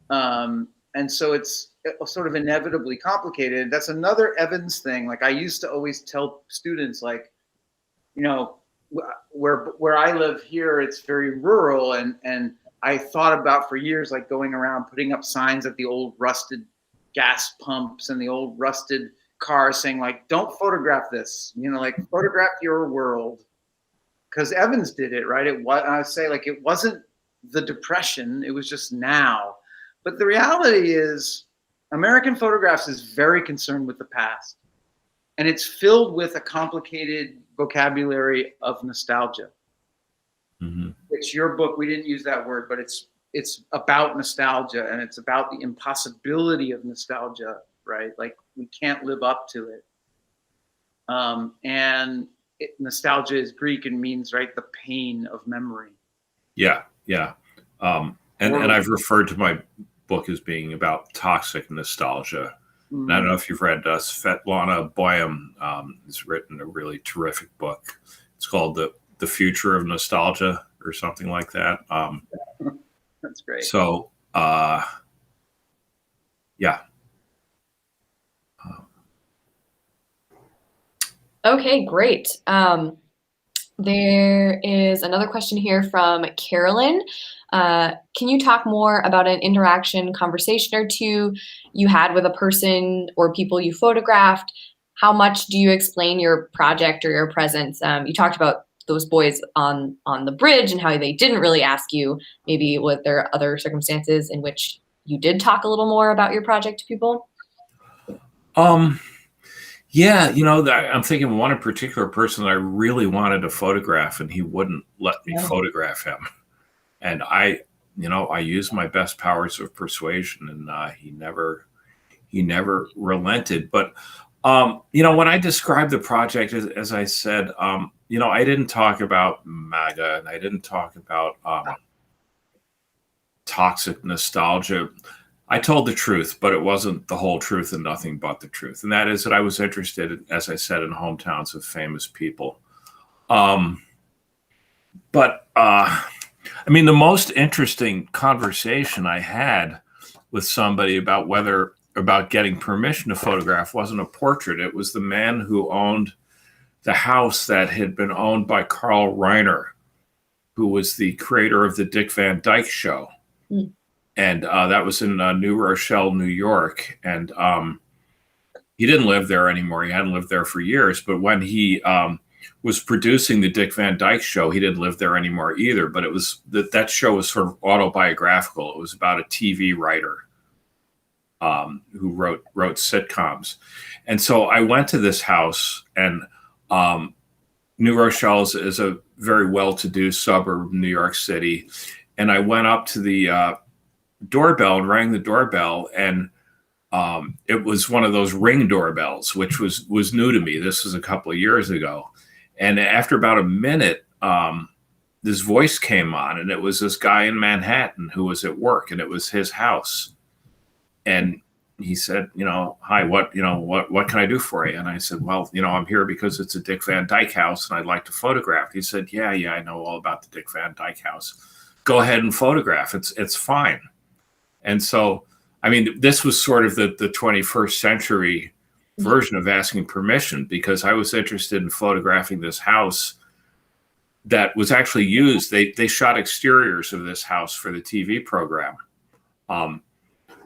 And so it's sort of inevitably complicated. That's another Evans thing. Like, I used to always tell students, like, where I live here, it's very rural, and I thought about for years, like, going around putting up signs at the old rusted gas pumps and the old rusted cars saying, like, don't photograph this, like, photograph your world. Because Evans did it, right? I would say, like, it wasn't the Depression, it was just now. But the reality is, American Photographs is very concerned with the past, and it's filled with a complicated vocabulary of nostalgia. Mm-hmm. It's your book. We didn't use that word, but it's about nostalgia, and it's about the impossibility of nostalgia, right? Like, we can't live up to it. Nostalgia is Greek and means, right, the pain of memory. Yeah. And I've referred to my book as being about toxic nostalgia. Mm-hmm. I don't know if you've read Svetlana Boym has written a really terrific book. It's called The Future of Nostalgia, or something like that. That's great. So, yeah. Okay, great. There is another question here from Carolyn. Can you talk more about an interaction, conversation or two you had with a person or people you photographed? How much do you explain your project or your presence? You talked about those boys on the bridge and how they didn't really ask you. Maybe were there other circumstances in which you did talk a little more about your project to people? Yeah, I'm thinking one in particular person that I really wanted to photograph, and he wouldn't let me photograph him. And I used my best powers of persuasion, and he never relented. But when I described the project, as I said, I didn't talk about MAGA, and I didn't talk about toxic nostalgia. I told the truth, but it wasn't the whole truth and nothing but the truth. And that is that I was interested, as I said, in hometowns of famous people. The most interesting conversation I had with somebody about getting permission to photograph wasn't a portrait. It was the man who owned the house that had been owned by Carl Reiner, who was the creator of the Dick Van Dyke Show. Mm. And that was in New Rochelle, New York. And he didn't live there anymore. He hadn't lived there for years. But when he was producing the Dick Van Dyke Show, he didn't live there anymore either. But it was that show was sort of autobiographical. It was about a TV writer who wrote sitcoms. And so I went to this house, and New Rochelle is a very well-to-do suburb of New York City. And I went up to the doorbell and rang the doorbell, and it was one of those Ring doorbells, which was new to me. This was a couple of years ago. And after about a minute, this voice came on, and it was this guy in Manhattan who was at work, and it was his house. And he said, hi, what can I do for you? And I said, well, I'm here because it's a Dick Van Dyke house and I'd like to photograph. He said, yeah, I know all about the Dick Van Dyke house. Go ahead and photograph. It's fine. And so, I mean, this was sort of the 21st century version of asking permission, because I was interested in photographing this house that was actually used. They shot exteriors of this house for the TV program.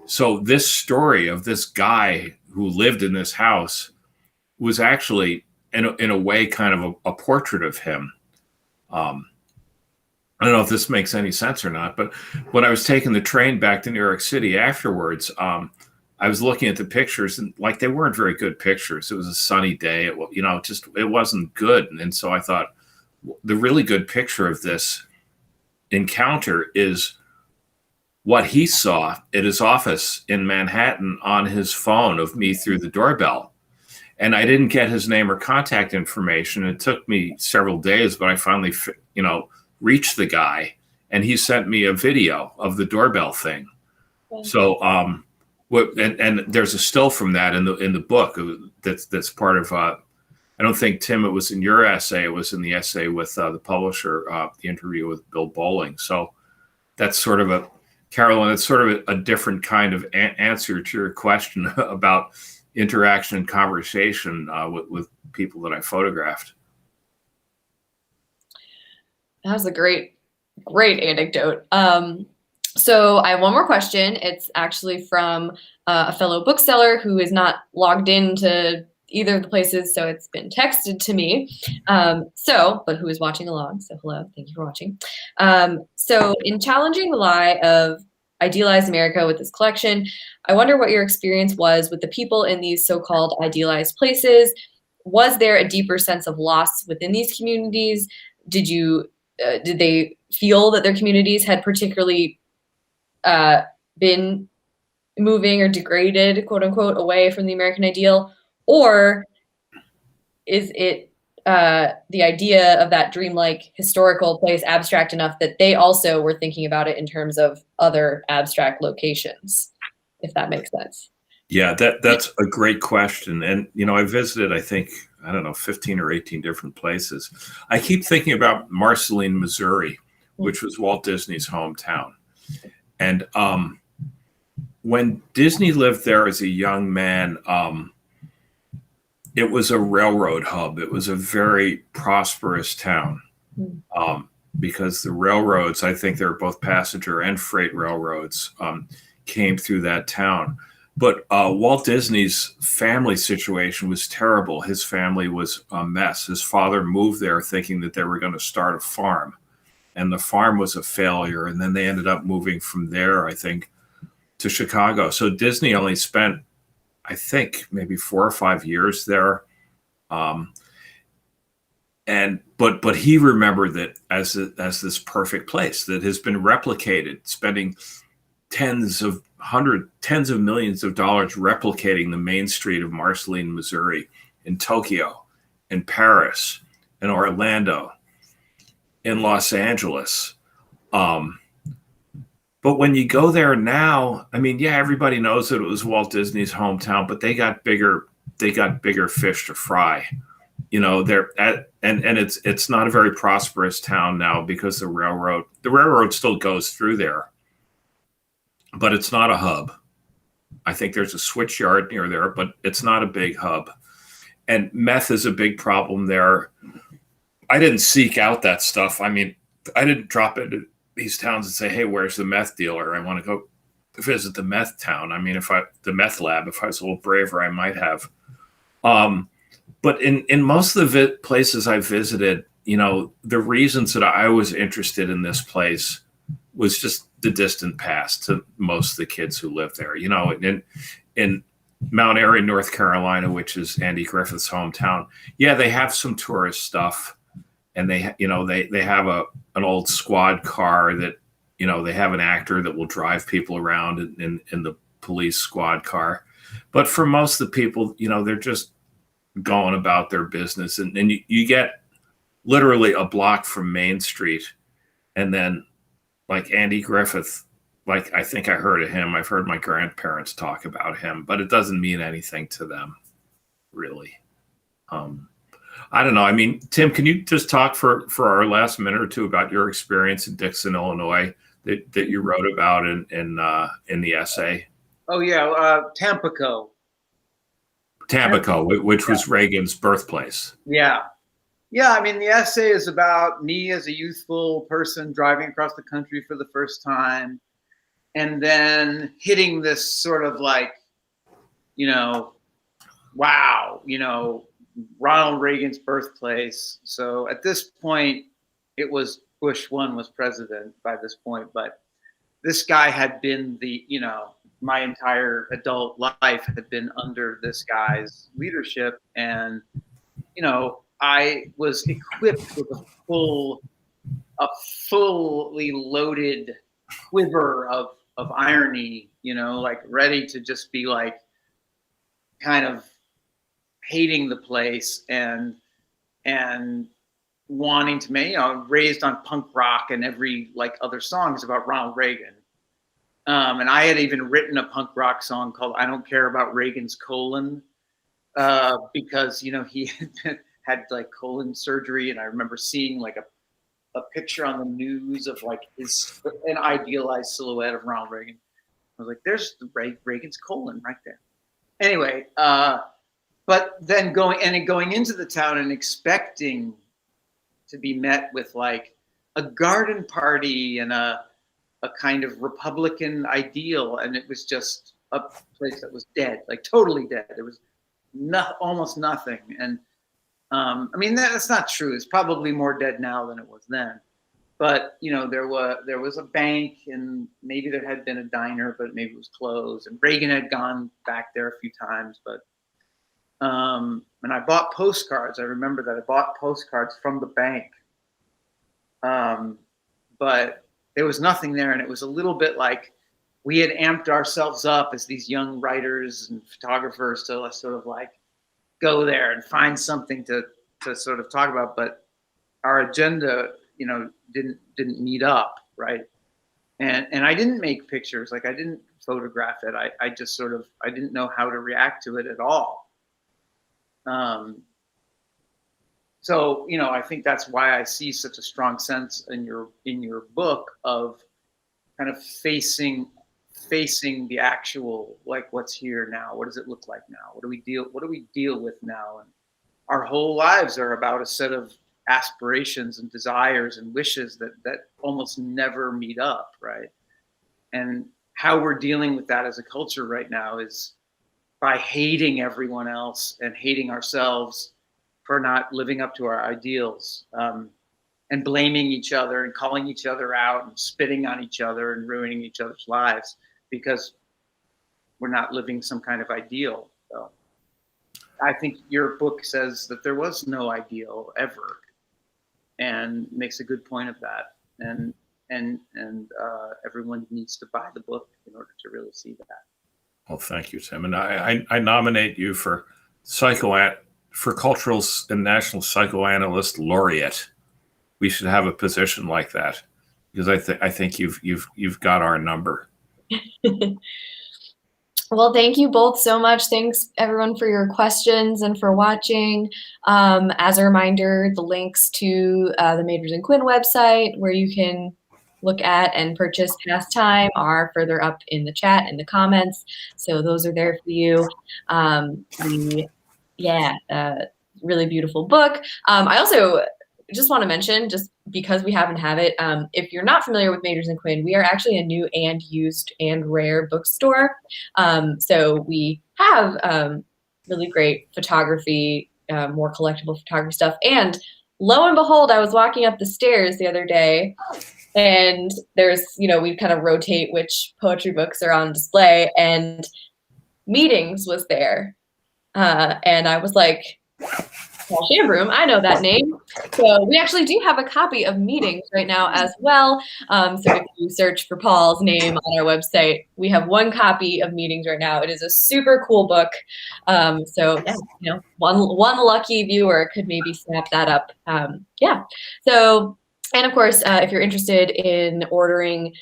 So this story of this guy who lived in this house was actually, in a way, kind of a portrait of him. I don't know if this makes any sense or not, but when I was taking the train back to New York City afterwards, I was looking at the pictures, and like, they weren't very good pictures. It was a sunny day. It wasn't good. And so I thought, the really good picture of this encounter is what he saw at his office in Manhattan on his phone of me through the doorbell. And I didn't get his name or contact information. It took me several days, but I finally, reached the guy, and he sent me a video of the doorbell thing. Okay. So, and there's a still from that in the book that's part of, I don't think, Tim, it was in your essay, it was in the essay with the publisher, the interview with Bill Bowling. So that's sort of Carolyn, it's sort of a different kind of answer to your question about interaction and conversation with people that I photographed. That was a great anecdote. So I have one more question. It's actually from a fellow bookseller who is not logged into either of the places, so it's been texted to me. But who is watching along? So hello, thank you for watching. So in challenging the lie of idealized America with this collection, I wonder what your experience was with the people in these so-called idealized places. Was there a deeper sense of loss within these communities? Did they feel that their communities had particularly been moving or degraded, quote unquote, away from the American ideal? Or is it the idea of that dreamlike historical place abstract enough that they also were thinking about it in terms of other abstract locations, if that makes sense? Yeah, that's a great question. And, I visited, I think, 15 or 18 different places. I keep thinking about Marceline, Missouri, which was Walt Disney's hometown. And when Disney lived there as a young man, it was a railroad hub. It was a very prosperous town because the railroads, I think they're both passenger and freight railroads, came through that town. But Walt Disney's family situation was terrible. His family was a mess. His father moved there thinking that they were going to start a farm, and the farm was a failure. And then they ended up moving from there, I think, to Chicago. So Disney only spent, I think, maybe 4 or 5 years there. But he remembered that as this perfect place that has been replicated, spending tens of millions of dollars replicating the main street of Marceline, Missouri, in Tokyo, in Paris, in Orlando, in Los Angeles. But when you go there now, everybody knows that it was Walt Disney's hometown, but they got bigger fish to fry. It's not a very prosperous town now because the railroad still goes through there. But it's not a hub. I think there's a switch yard near there, but it's not a big hub. And meth is a big problem there. I didn't seek out that stuff. I didn't drop into these towns and say, hey, where's the meth dealer? I want to go visit the meth town. The meth lab, if I was a little braver, I might have. But in most of the places I visited, the reasons that I was interested in this place was just the distant past to most of the kids who live there. You know, in Mount Airy, North Carolina, which is Andy Griffith's hometown, yeah, they have some tourist stuff, and they have an old squad car that, you know, they have an actor that will drive people around in the police squad car. But for most of the people, you know, they're just going about their business. And you get literally a block from Main Street. And then, like, Andy Griffith, like, I think I heard of him. I've heard my grandparents talk about him, but it doesn't mean anything to them, really. I don't know. I mean, Tim, can you just talk for our last minute or two about your experience in Dixon, Illinois that you wrote about in the essay? Oh yeah, Tampico, which was Reagan's birthplace. Yeah. Yeah, I mean, the essay is about me as a youthful person driving across the country for the first time, and then hitting this sort of like, you know, wow, you know, Ronald Reagan's birthplace. So at this point, it was Bush 1 was president by this point, but this guy had been my entire adult life had been under this guy's leadership. And, you know, I was equipped with a fully loaded quiver of irony, you know, like ready to just be like kind of hating the place and wanting to make, you know, raised on punk rock and every like other song is about Ronald Reagan. And I had even written a punk rock song called I Don't Care About Reagan's Colon, because, you know, he had like colon surgery. And I remember seeing like a picture on the news of like an idealized silhouette of Ronald Reagan. I was like, there's Reagan's colon right there. Anyway, but then going into the town and expecting to be met with like a garden party and a kind of Republican ideal, and it was just a place that was dead, like totally dead. There was almost nothing. And I mean, that's not true. It's probably more dead now than it was then. But, you know, there was a bank, and maybe there had been a diner, but maybe it was closed. And Reagan had gone back there a few times. But and I bought postcards. I remember that I bought postcards from the bank. But there was nothing there, and it was a little bit like we had amped ourselves up as these young writers and photographers to sort of like go there and find something to sort of talk about, but our agenda, you know, didn't meet up, right? And I didn't make pictures, like I didn't photograph it. I just sort of, I didn't know how to react to it at all. So, you know, I think that's why I see such a strong sense in your book of kind of facing the actual, like, what's here now? What does it look like now? What do we deal with now? And our whole lives are about a set of aspirations and desires and wishes that almost never meet up, right? And how we're dealing with that as a culture right now is by hating everyone else and hating ourselves for not living up to our ideals, and blaming each other and calling each other out and spitting on each other and ruining each other's lives because we're not living some kind of ideal. So I think your book says that there was no ideal ever, and makes a good point of that. And everyone needs to buy the book in order to really see that. Well, thank you, Tim. And I nominate you for Cultural and National Psychoanalyst Laureate. We should have a position like that, because I think you've got our number. Well, thank you both so much. Thanks everyone for your questions and for watching. As a reminder, the links to the Majors and Quinn website, where you can look at and purchase Past Time, are further up in the chat and the comments. So those are there for you. Really beautiful book. I also just want to mention, just because we happen to have it, if you're not familiar with Majors and Quinn, we are actually a new and used and rare bookstore. So we have really great photography, more collectible photography stuff. And lo and behold, I was walking up the stairs the other day, And there's, we kind of rotate which poetry books are on display, and Meetings was there. And I was like, Paul Shambroom, I know that name. So we actually do have a copy of Meetings right now as well. So if you search for Paul's name on our website, we have one copy of Meetings right now. It is a super cool book. So yeah, one lucky viewer could maybe snap that up. Yeah. So, and of course, if you're interested in ordering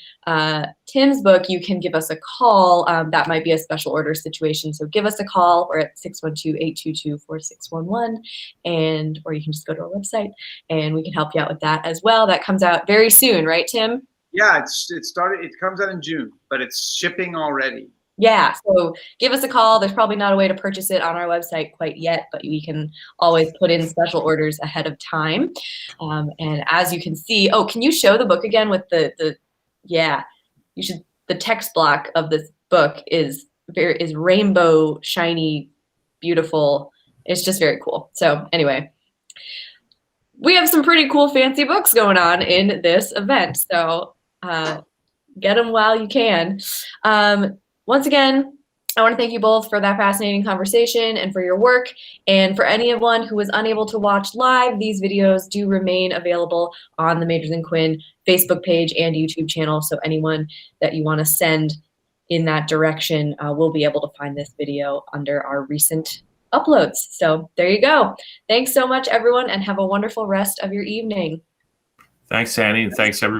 Tim's book, you can give us a call. That might be a special order situation. So give us a call. We're at 612-822-4611, or you can just go to our website and we can help you out with that as well. That comes out very soon, right, Tim? Yeah, it comes out in June, but it's shipping already. Yeah, so give us a call. There's probably not a way to purchase it on our website quite yet, but we can always put in special orders ahead of time. And as you can see, can you show the book again with yeah, you should. The text block of this book is rainbow, shiny, beautiful. It's just very cool. So anyway, we have some pretty cool fancy books going on in this event. So get them while you can. Once again, I want to thank you both for that fascinating conversation and for your work. And for anyone who was unable to watch live, these videos do remain available on the Majors and Quinn Facebook page and YouTube channel. So anyone that you want to send in that direction will be able to find this video under our recent uploads. So there you go. Thanks so much, everyone, and have a wonderful rest of your evening. Thanks, Annie, and thanks, everybody.